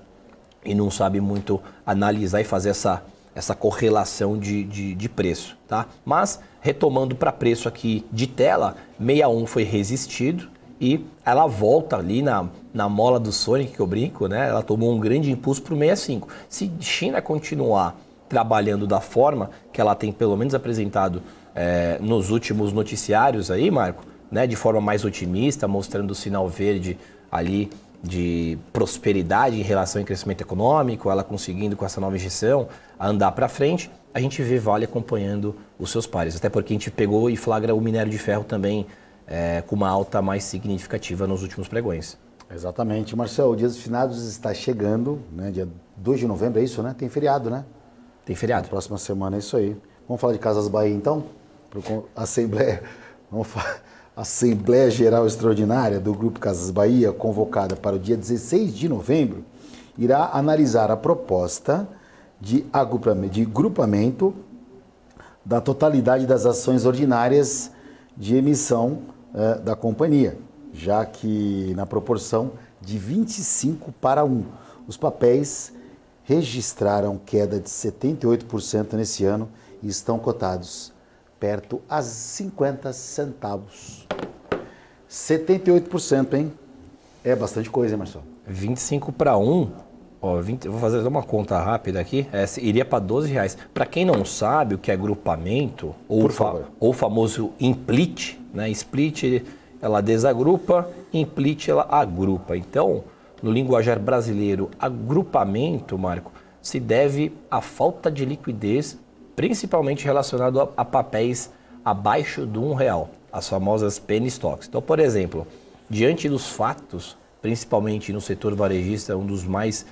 S7: e não sabe muito analisar e fazer essa correlação de preço, tá? Mas, retomando para preço aqui de tela, 61 foi resistido e ela volta ali na mola do Sonic, que eu brinco, né? Ela tomou um grande impulso para o 65. Se China continuar trabalhando da forma que ela tem pelo menos apresentado nos últimos noticiários aí, Marco, né? De forma mais otimista, mostrando o sinal verde ali de prosperidade em relação ao crescimento econômico, ela conseguindo com essa nova injeção andar para frente, a gente vê Vale acompanhando os seus pares. Até porque a gente pegou e flagra o minério de ferro também com uma alta mais significativa nos últimos pregões.
S6: Exatamente. Marcelo, o Dia dos Finados está chegando, né? Dia 2 de novembro, é isso, né? Tem feriado, né?
S7: Tem feriado.
S6: Na próxima semana, é isso aí. Vamos falar de Casas Bahia, então? Assembleia Geral Extraordinária do Grupo Casas Bahia, convocada para o dia 16 de novembro, irá analisar a proposta de agrupamento da totalidade das ações ordinárias de emissão da companhia, já que na proporção de 25:1. Os papéis registraram queda de 78% nesse ano e estão cotados perto a 50 centavos. 78%, hein? É bastante coisa, hein, Marcelo?
S7: 25:1, ó, eu vou fazer uma conta rápida aqui, iria para R$12. Para quem não sabe o que é agrupamento, ou o famoso implit, né? Split, ela desagrupa, implit, ela agrupa. Então, no linguajar brasileiro, agrupamento, Marco, se deve à falta de liquidez, principalmente relacionado a papéis abaixo de R$1, as famosas penny stocks. Então, por exemplo, diante dos fatos, principalmente no setor varejista, um dos mais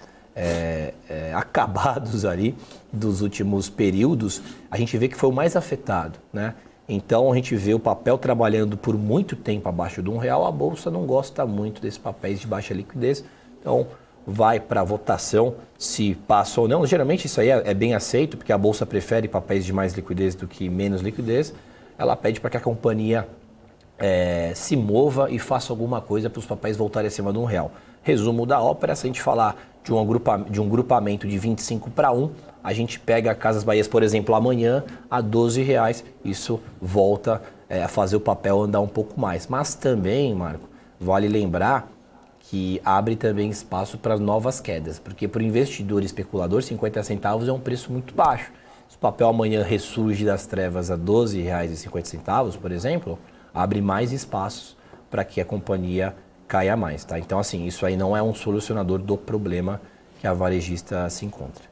S7: acabados ali dos últimos períodos, a gente vê que foi o mais afetado, né? Então, a gente vê o papel trabalhando por muito tempo abaixo de R$1, a Bolsa não gosta muito desses papéis de baixa liquidez, então vai para votação se passa ou não. Geralmente isso aí é bem aceito, porque a Bolsa prefere papéis de mais liquidez do que menos liquidez. Ela pede para que a companhia se mova e faça alguma coisa para os papéis voltarem acima de R$1. Resumo da ópera, se a gente falar de um grupamento de 25:1, a gente pega Casas Bahia, por exemplo, amanhã a R$12, isso volta a fazer o papel andar um pouco mais. Mas também, Marco, vale lembrar que abre também espaço para novas quedas, porque para o investidor e especulador, 50 centavos é um preço muito baixo. Se o papel amanhã ressurge das trevas a R$12,50, por exemplo, abre mais espaços para que a companhia caia mais, tá? Então, assim, isso aí não é um solucionador do problema que a varejista se encontra.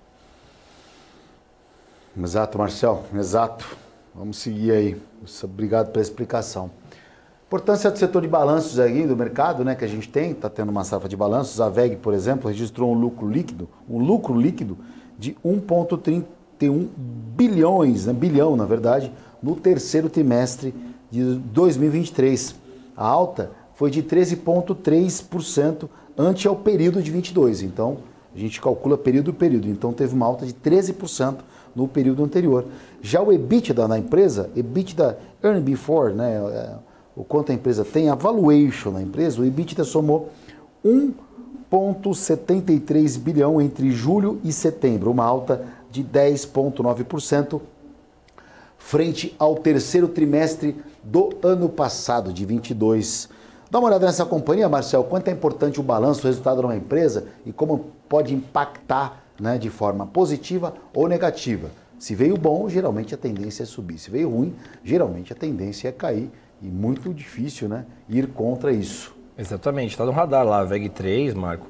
S6: Exato, Marcelo, exato. Vamos seguir aí. Obrigado pela explicação. Importância do setor de balanços aí do mercado, né, que a gente está tendo uma safra de balanços. A VEG, por exemplo, registrou um lucro líquido de 1,31 bilhões, né, bilhão, na verdade, no terceiro trimestre de 2023. A alta foi de 13,3% ante ao período de 22. Então, a gente calcula período por período. Então, teve uma alta de 13% no período anterior. Já o EBITDA da empresa, EBITDA Earnings Before, né, o quanto a empresa tem, a valuation da empresa, o EBITDA somou 1,73 bilhão entre julho e setembro, uma alta de 10,9% frente ao terceiro trimestre do ano passado, de 22. Dá uma olhada nessa companhia, Marcelo, quanto é importante o balanço, o resultado de uma empresa e como pode impactar, né, de forma positiva ou negativa. Se veio bom, geralmente a tendência é subir. Se veio ruim, geralmente a tendência é cair. E muito difícil, né, ir contra isso.
S7: Exatamente, está no radar lá, a VEG3, Marco.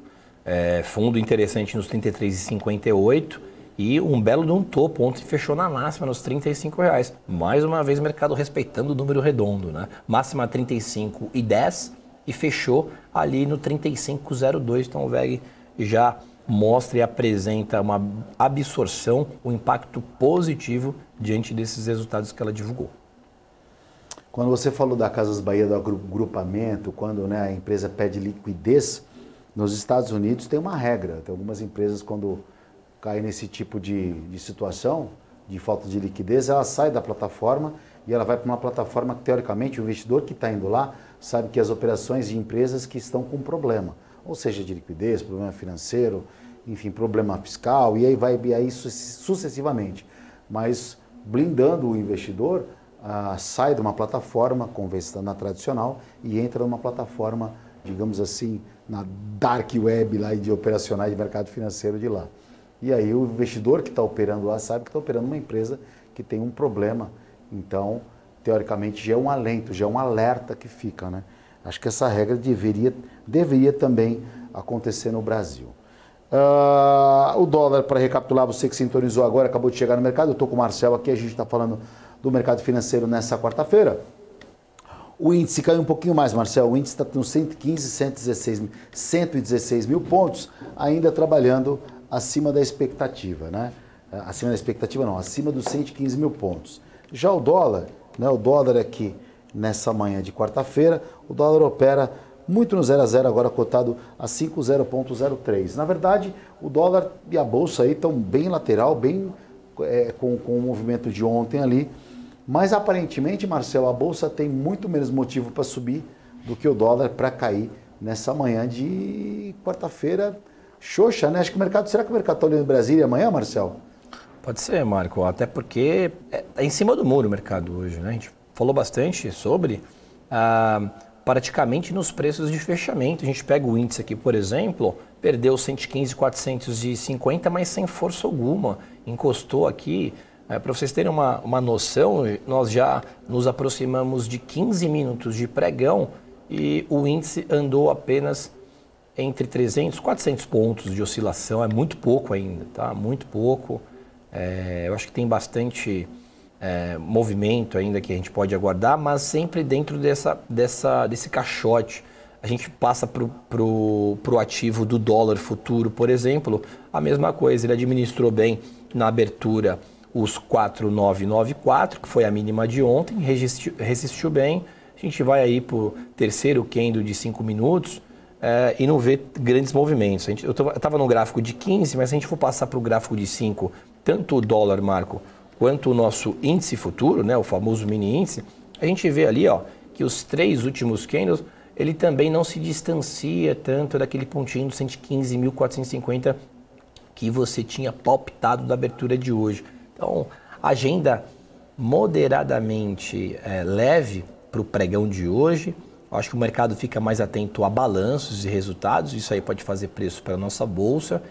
S7: Fundo interessante nos 33,58 e um belo de um topo. Ontem fechou na máxima nos R$35. Mais uma vez o mercado respeitando o número redondo, né? Máxima 35,10 e fechou ali no 35,02. Então o VEG já mostra e apresenta uma absorção, um impacto positivo diante desses resultados que ela divulgou.
S6: Quando você falou da Casas Bahia, do agrupamento, quando, né, a empresa pede liquidez, nos Estados Unidos tem uma regra. Tem algumas empresas, quando caem nesse tipo de situação, de falta de liquidez, ela sai da plataforma e ela vai para uma plataforma que, teoricamente, o investidor que está indo lá sabe que as operações de empresas que estão com problema, ou seja, de liquidez, problema financeiro, enfim, problema fiscal, e aí vai sucessivamente. Mas blindando o investidor, sai de uma plataforma convencional tradicional e entra numa plataforma, digamos assim, na dark web lá de operacionais de mercado financeiro de lá. E aí o investidor que está operando lá sabe que está operando uma empresa que tem um problema. Então, teoricamente, já é um alento, já é um alerta que fica, né? Acho que essa regra deveria também acontecer no Brasil. O dólar, para recapitular, você que sintonizou agora, acabou de chegar no mercado, eu estou com o Marcel aqui, a gente está falando do mercado financeiro nessa quarta-feira. O índice caiu um pouquinho mais, Marcel, o índice está com 116 mil pontos, ainda trabalhando acima da expectativa, né? Acima da expectativa não, acima dos 115 mil pontos. Já o dólar, né? O dólar aqui nessa manhã de quarta-feira, o dólar opera muito no 0 a 0, agora cotado a 50,03. Na verdade, o dólar e a bolsa aí estão bem lateral, bem com o movimento de ontem ali. Mas aparentemente, Marcelo, a bolsa tem muito menos motivo para subir do que o dólar para cair nessa manhã de quarta-feira xoxa, né? Acho que o mercado, será que o mercado está olhando em Brasília amanhã, Marcelo?
S7: Pode ser, Marco, até porque é em cima do muro o mercado hoje, né? A gente falou bastante sobre praticamente nos preços de fechamento. A gente pega o índice aqui, por exemplo, perdeu 115.450, mas sem força alguma. Encostou aqui, para vocês terem uma noção, nós já nos aproximamos de 15 minutos de pregão e o índice andou apenas entre 300 e 400 pontos de oscilação. É muito pouco ainda, tá? Muito pouco. Eu acho que tem bastante movimento ainda que a gente pode aguardar, mas sempre dentro desse caixote. A gente passa pro ativo do dólar futuro, por exemplo, a mesma coisa. Ele administrou bem na abertura os 4,994, que foi a mínima de ontem, resistiu bem. A gente vai aí para o terceiro candle de 5 minutos e não vê grandes movimentos. Eu estava no gráfico de 15, mas se a gente for passar para o gráfico de 5, tanto o dólar, Marco, quanto o nosso índice futuro, né, o famoso mini índice, a gente vê ali que os 3 últimos candles, ele também não se distancia tanto daquele pontinho de 115.450 que você tinha palpitado da abertura de hoje. Então, agenda moderadamente leve para o pregão de hoje. Eu acho que o mercado fica mais atento a balanços e resultados, isso aí pode fazer preço para a nossa bolsa.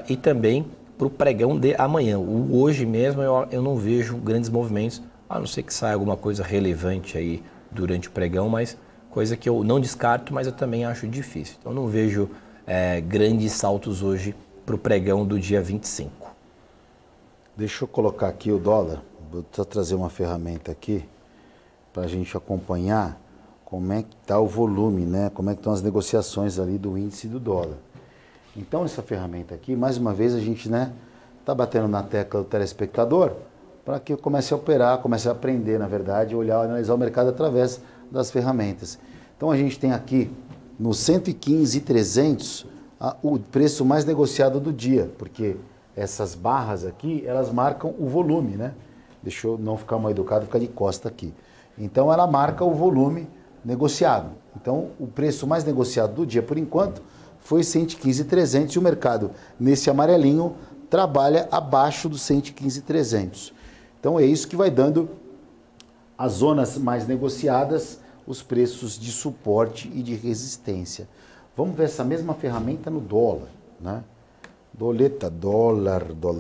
S7: E também para o pregão de amanhã. O hoje mesmo eu não vejo grandes movimentos, a não ser que saia alguma coisa relevante aí durante o pregão, mas coisa que eu não descarto, mas eu também acho difícil. Então não vejo grandes saltos hoje para o pregão do dia 25.
S6: Deixa eu colocar aqui o dólar, vou trazer uma ferramenta aqui para a gente acompanhar como é que está o volume, né? Como é que estão as negociações ali do índice do dólar. Então, essa ferramenta aqui, mais uma vez, a gente tá batendo na tecla do telespectador para que eu comece a operar, comece a aprender, na verdade, olhar, analisar o mercado através das ferramentas. Então, a gente tem aqui no 115.300 o preço mais negociado do dia, porque essas barras aqui, elas marcam o volume, né? Deixa eu não ficar mal educado, ficar de costa aqui. Então, ela marca o volume negociado. Então, o preço mais negociado do dia, por enquanto, foi 115.300 e o mercado, nesse amarelinho, trabalha abaixo dos 115.300. Então, é isso que vai dando as zonas mais negociadas, os preços de suporte e de resistência. Vamos ver essa mesma ferramenta no dólar, né? Doleta, dólar. Vou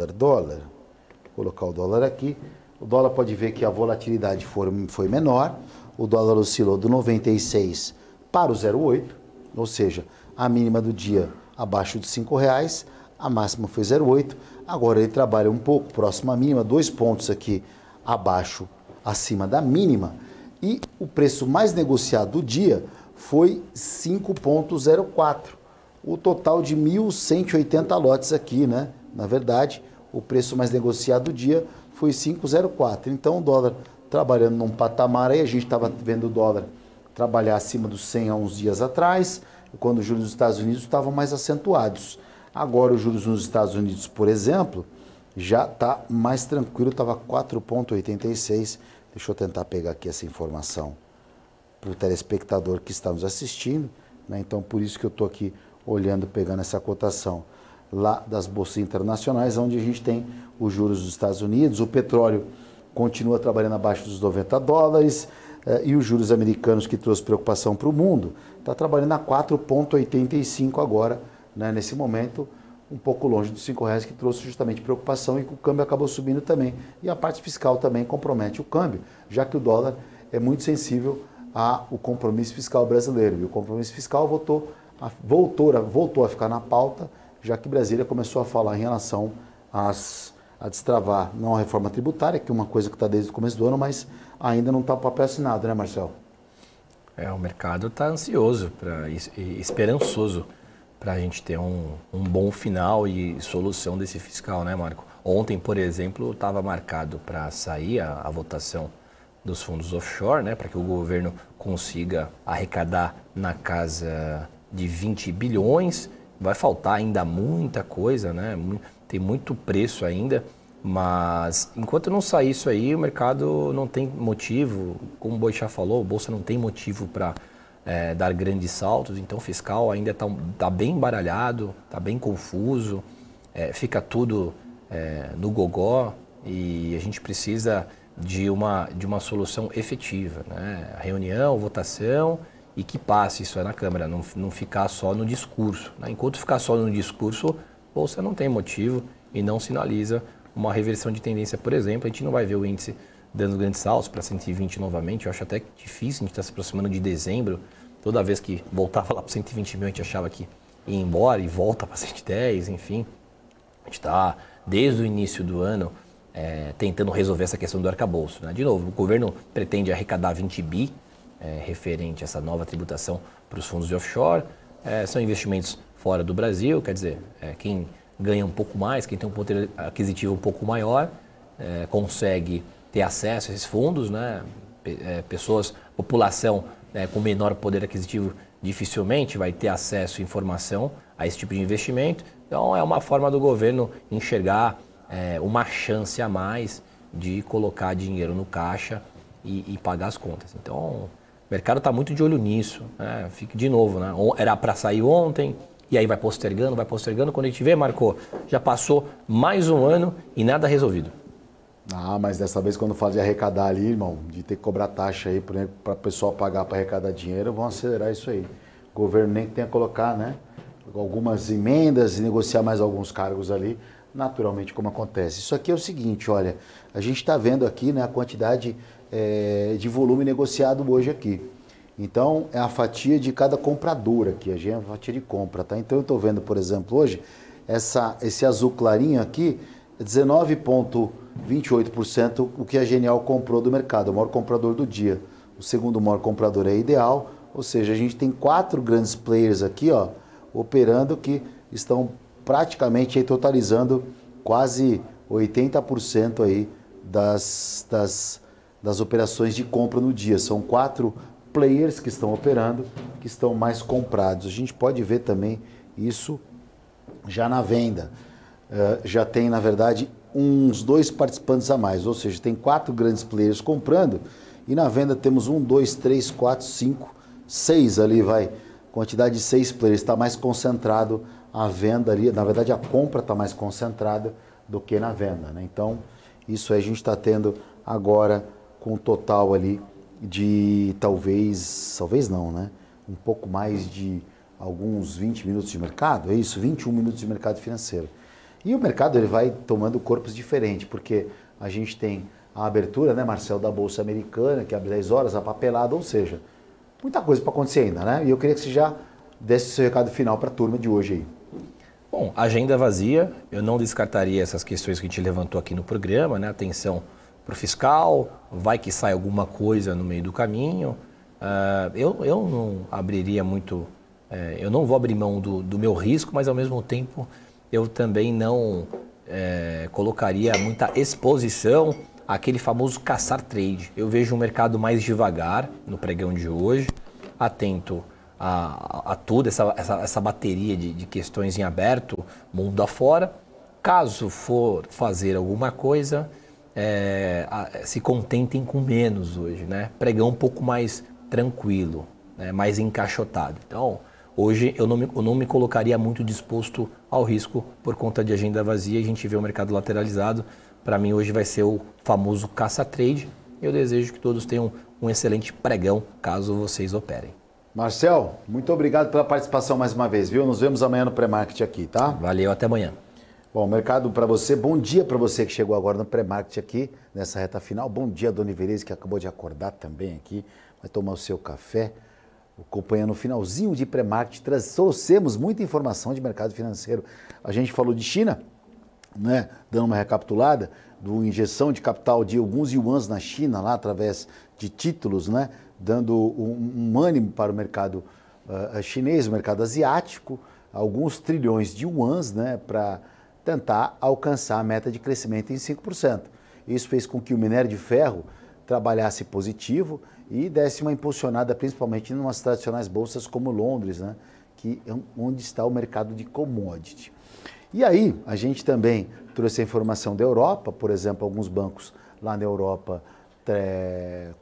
S6: colocar o dólar aqui. O dólar pode ver que a volatilidade foi menor. O dólar oscilou do 96 para o 0,8, ou seja, a mínima do dia abaixo de R$5, a máxima foi 0,8. Agora ele trabalha um pouco próximo à mínima, 2 pontos aqui abaixo, acima da mínima. E o preço mais negociado do dia foi 5,04. O total de 1.180 lotes aqui, né? Na verdade, o preço mais negociado do dia foi 5,04. Então o dólar trabalhando num patamar aí, a gente estava vendo o dólar trabalhar acima dos 100 há uns dias atrás, quando os juros dos Estados Unidos estavam mais acentuados. Agora os juros nos Estados Unidos, por exemplo, já está mais tranquilo, estava 4,86. Deixa eu tentar pegar aqui essa informação para o telespectador que está nos assistindo, né? Então, por isso que eu estou aqui olhando, pegando essa cotação lá das bolsas internacionais, onde a gente tem os juros dos Estados Unidos, o petróleo continua trabalhando abaixo dos $90, e os juros americanos, que trouxe preocupação para o mundo, está trabalhando a 4,85 agora, né, nesse momento, um pouco longe dos R$5, que trouxe justamente preocupação, e que o câmbio acabou subindo também. E a parte fiscal também compromete o câmbio, já que o dólar é muito sensível ao compromisso fiscal brasileiro. E o compromisso fiscal voltou a ficar na pauta, já que Brasília começou a falar em relação a destravar, não a reforma tributária, que é uma coisa que está desde o começo do ano, mas ainda não está o papel assinado, né, Marcelo?
S7: O mercado está ansioso e esperançoso para a gente ter um bom final e solução desse fiscal, né, Marco? Ontem, por exemplo, estava marcado para sair a votação dos fundos offshore, né, para que o governo consiga arrecadar na casa de 20 bilhões. Vai faltar ainda muita coisa, né? Tem muito preço ainda, mas enquanto não sair isso aí, o mercado não tem motivo, como o Boixá falou, a Bolsa não tem motivo para dar grandes saltos, então o fiscal ainda está bem embaralhado, está bem confuso, fica tudo no gogó, e a gente precisa de uma solução efetiva, né? A reunião, votação, e que passe isso aí na Câmara, não ficar só no discurso, né? Enquanto ficar só no discurso, a Bolsa não tem motivo e não sinaliza uma reversão de tendência. Por exemplo, a gente não vai ver o índice dando grandes saltos para 120 novamente. Eu acho até difícil, a gente está se aproximando de dezembro, toda vez que voltava lá para 120 mil, a gente achava que ia embora e volta para 110, enfim. A gente está, desde o início do ano, tentando resolver essa questão do arcabouço, né? De novo, o governo pretende arrecadar 20 bi, referente a essa nova tributação para os fundos de offshore. São investimentos fora do Brasil, quer dizer, quem ganha um pouco mais, quem tem um poder aquisitivo um pouco maior, consegue ter acesso a esses fundos, né? População com menor poder aquisitivo dificilmente vai ter acesso à informação a esse tipo de investimento. Então é uma forma do governo enxergar uma chance a mais de colocar dinheiro no caixa e pagar as contas. Então o mercado está muito de olho nisso, né? Fica de novo, né? Era para sair ontem, e aí vai postergando. Quando a gente vê, Marco, já passou mais um ano e nada resolvido.
S6: Mas dessa vez, quando fala de arrecadar ali, irmão, de ter que cobrar taxa aí para o pessoal pagar para arrecadar dinheiro, vão acelerar isso aí. O governo nem tem a colocar, né, algumas emendas e negociar mais alguns cargos ali, naturalmente, como acontece. Isso aqui é o seguinte, olha, a gente está vendo aqui, né, a quantidade de volume negociado hoje aqui. Então, é a fatia de cada comprador aqui, a gente é a fatia de compra, tá? Então, eu estou vendo, por exemplo, hoje, esse azul clarinho aqui, 19,28% o que a Genial comprou do mercado, o maior comprador do dia. O segundo maior comprador é Ideal, ou seja, a gente tem 4 grandes players aqui, ó, operando, que estão praticamente aí totalizando quase 80% aí das operações de compra no dia. São 4 players que estão operando, que estão mais comprados. A gente pode ver também isso já na venda. Já tem, na verdade, uns 2 participantes a mais, ou seja, tem 4 grandes players comprando, e na venda temos 1, 2, 3, 4, 5, 6 ali, vai. Quantidade de 6 players, está mais concentrado a venda ali, na verdade a compra está mais concentrada do que na venda, né? Então, isso aí a gente está tendo agora com um total ali de talvez não, né? Um pouco mais de alguns 20 minutos de mercado, é isso? 21 minutos de mercado financeiro. E o mercado ele vai tomando corpos diferentes, porque a gente tem a abertura, né, Marcelo, da Bolsa Americana, que abre 10 horas, a papelada, ou seja, muita coisa para acontecer ainda, né? E eu queria que você já desse o seu recado final para a turma de hoje aí.
S7: Bom, agenda vazia, eu não descartaria essas questões que a gente levantou aqui no programa, né? Atenção para o fiscal, vai que sai alguma coisa no meio do caminho. Eu não abriria muito, eu não vou abrir mão do meu risco, mas ao mesmo tempo eu também não colocaria muita exposição àquele famoso caçar trade. Eu vejo um mercado mais devagar no pregão de hoje, atento a toda essa bateria de questões em aberto, mundo afora, Caso for fazer alguma coisa, se contentem com menos hoje, né? Pregão um pouco mais tranquilo, né? Mais encaixotado. Então, hoje eu não me colocaria muito disposto ao risco por conta de agenda vazia. A gente vê o mercado lateralizado. Para mim, hoje vai ser o famoso caça-trade. Eu desejo que todos tenham um excelente pregão, caso vocês operem.
S6: Marcel, muito obrigado pela participação mais uma vez, viu? Nos vemos amanhã no pré-market aqui, tá?
S7: Valeu, até amanhã.
S6: Bom, mercado para você, bom dia para você que chegou agora no pré-market aqui, nessa reta final. Bom dia, Dona Ivelise, que acabou de acordar também aqui, vai tomar o seu café. Acompanhando o finalzinho de pré-market, trouxemos muita informação de mercado financeiro. A gente falou de China, né? Dando uma recapitulada, do injeção de capital de alguns yuans na China, lá através de títulos, né? Dando um ânimo para o mercado chinês, o mercado asiático, alguns trilhões de yuans, né? Para tentar alcançar a meta de crescimento em 5%. Isso fez com que o minério de ferro trabalhasse positivo e desse uma impulsionada principalmente em umas tradicionais bolsas como Londres, né? Que é onde está o mercado de commodity. E aí, a gente também trouxe a informação da Europa, por exemplo, alguns bancos lá na Europa,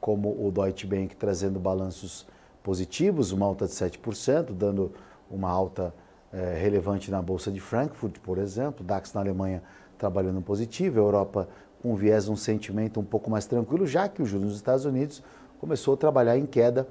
S6: como o Deutsche Bank, trazendo balanços positivos, uma alta de 7%, dando uma alta relevante na Bolsa de Frankfurt, por exemplo, DAX na Alemanha trabalhando positivo, a Europa com viés, um sentimento um pouco mais tranquilo, já que o juros nos Estados Unidos começou a trabalhar em queda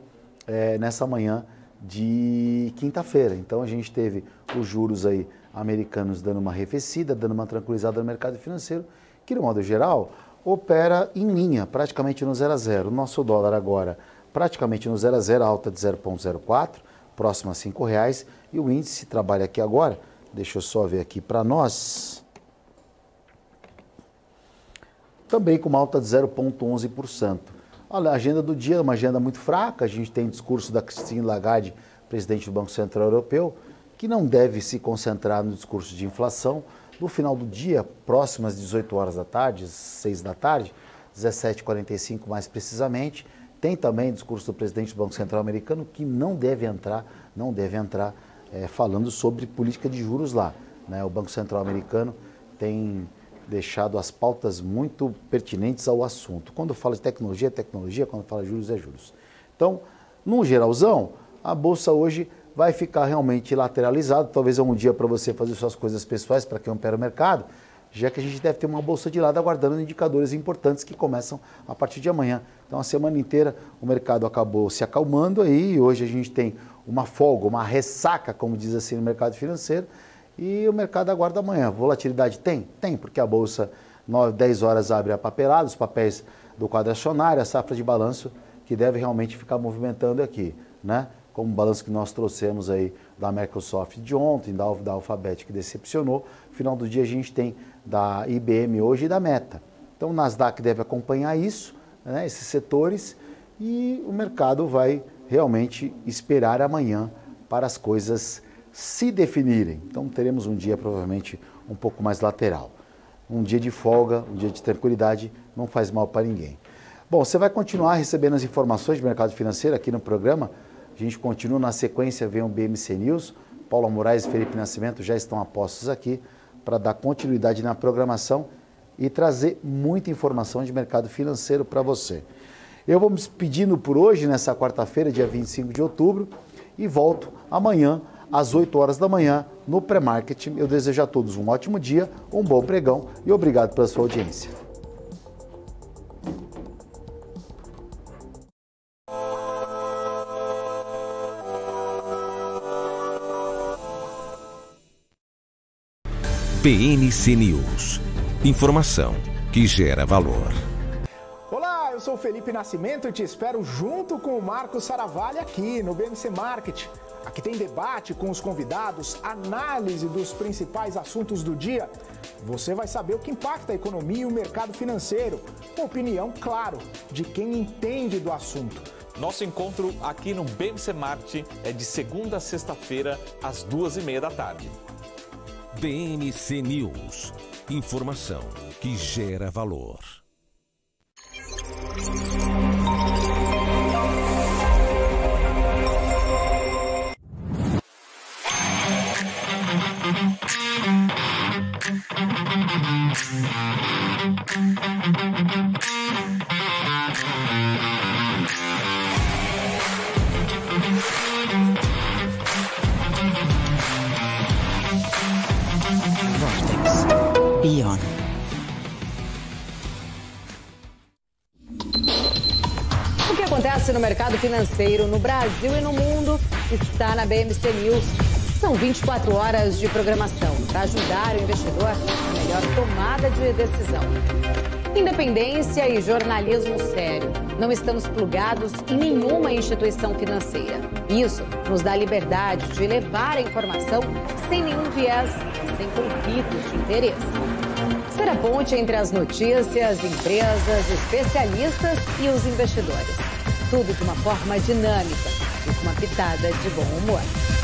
S6: nessa manhã de quinta-feira. Então a gente teve os juros aí americanos dando uma arrefecida, dando uma tranquilizada no mercado financeiro, que no modo geral opera em linha, praticamente no 0 a 0. O nosso dólar agora praticamente no 0 a 0, alta de 0,04, próximo a R$5, e o índice trabalha aqui agora, deixa eu só ver aqui para nós, também com uma alta de 0,11%. Olha, a agenda do dia é uma agenda muito fraca, a gente tem discurso da Christine Lagarde, presidente do Banco Central Europeu, que não deve se concentrar no discurso de inflação. No final do dia, próximo às 18 horas da tarde, 6 da tarde, 17h45 mais precisamente, tem também discurso do presidente do Banco Central americano que não deve entrar falando sobre política de juros lá, né? O Banco Central americano tem deixado as pautas muito pertinentes ao assunto. Quando fala de tecnologia, é tecnologia, quando fala de juros, é juros. Então, num geralzão, a Bolsa hoje vai ficar realmente lateralizada. Talvez é um dia para você fazer suas coisas pessoais, para quem opera o mercado, já que a gente deve ter uma bolsa de lado aguardando indicadores importantes que começam a partir de amanhã. Então, a semana inteira o mercado acabou se acalmando aí, e hoje a gente tem uma folga, uma ressaca, como diz assim no mercado financeiro, e o mercado aguarda amanhã. Volatilidade tem? Tem, porque a bolsa 9, 10 horas abre a papelada, os papéis do quadro acionário, a safra de balanço que deve realmente ficar movimentando aqui, né? Como o balanço que nós trouxemos aí da Microsoft de ontem, da Alphabet que decepcionou. No final do dia a gente tem da IBM hoje e da Meta. Então o Nasdaq deve acompanhar isso, né, esses setores, e o mercado vai realmente esperar amanhã para as coisas se definirem. Então teremos um dia provavelmente um pouco mais lateral. Um dia de folga, um dia de tranquilidade, não faz mal para ninguém. Bom, você vai continuar recebendo as informações de mercado financeiro aqui no programa. A gente continua na sequência, vem o BMC News. Paulo Moraes e Felipe Nascimento já estão a postos aqui para dar continuidade na programação e trazer muita informação de mercado financeiro para você. Eu vou me despedindo por hoje, nessa quarta-feira, dia 25 de outubro, e volto amanhã, às 8 horas da manhã, no pré-market. Eu desejo a todos um ótimo dia, um bom pregão e obrigado pela sua audiência.
S1: BNC News. Informação que gera valor.
S13: Olá, eu sou o Felipe Nascimento e te espero junto com o Marcos Saravalli aqui no BMC Market. Aqui tem debate com os convidados, análise dos principais assuntos do dia. Você vai saber o que impacta a economia e o mercado financeiro, com opinião, claro, de quem entende do assunto.
S14: Nosso encontro aqui no BMC Market é de segunda a sexta-feira, às 2h30 da tarde.
S1: BNC News. Informação que gera valor.
S5: Be On.
S2: O que acontece no mercado financeiro no Brasil e no mundo está na BMC News. São 24 horas de programação para ajudar o investidor na melhor tomada de decisão. Independência e jornalismo sério. Não estamos plugados em nenhuma instituição financeira. Isso nos dá liberdade de levar a informação sem nenhum viés, sem conflitos de interesse. Ser a ponte entre as notícias, empresas, especialistas e os investidores. Tudo de uma forma dinâmica e com uma pitada de bom humor.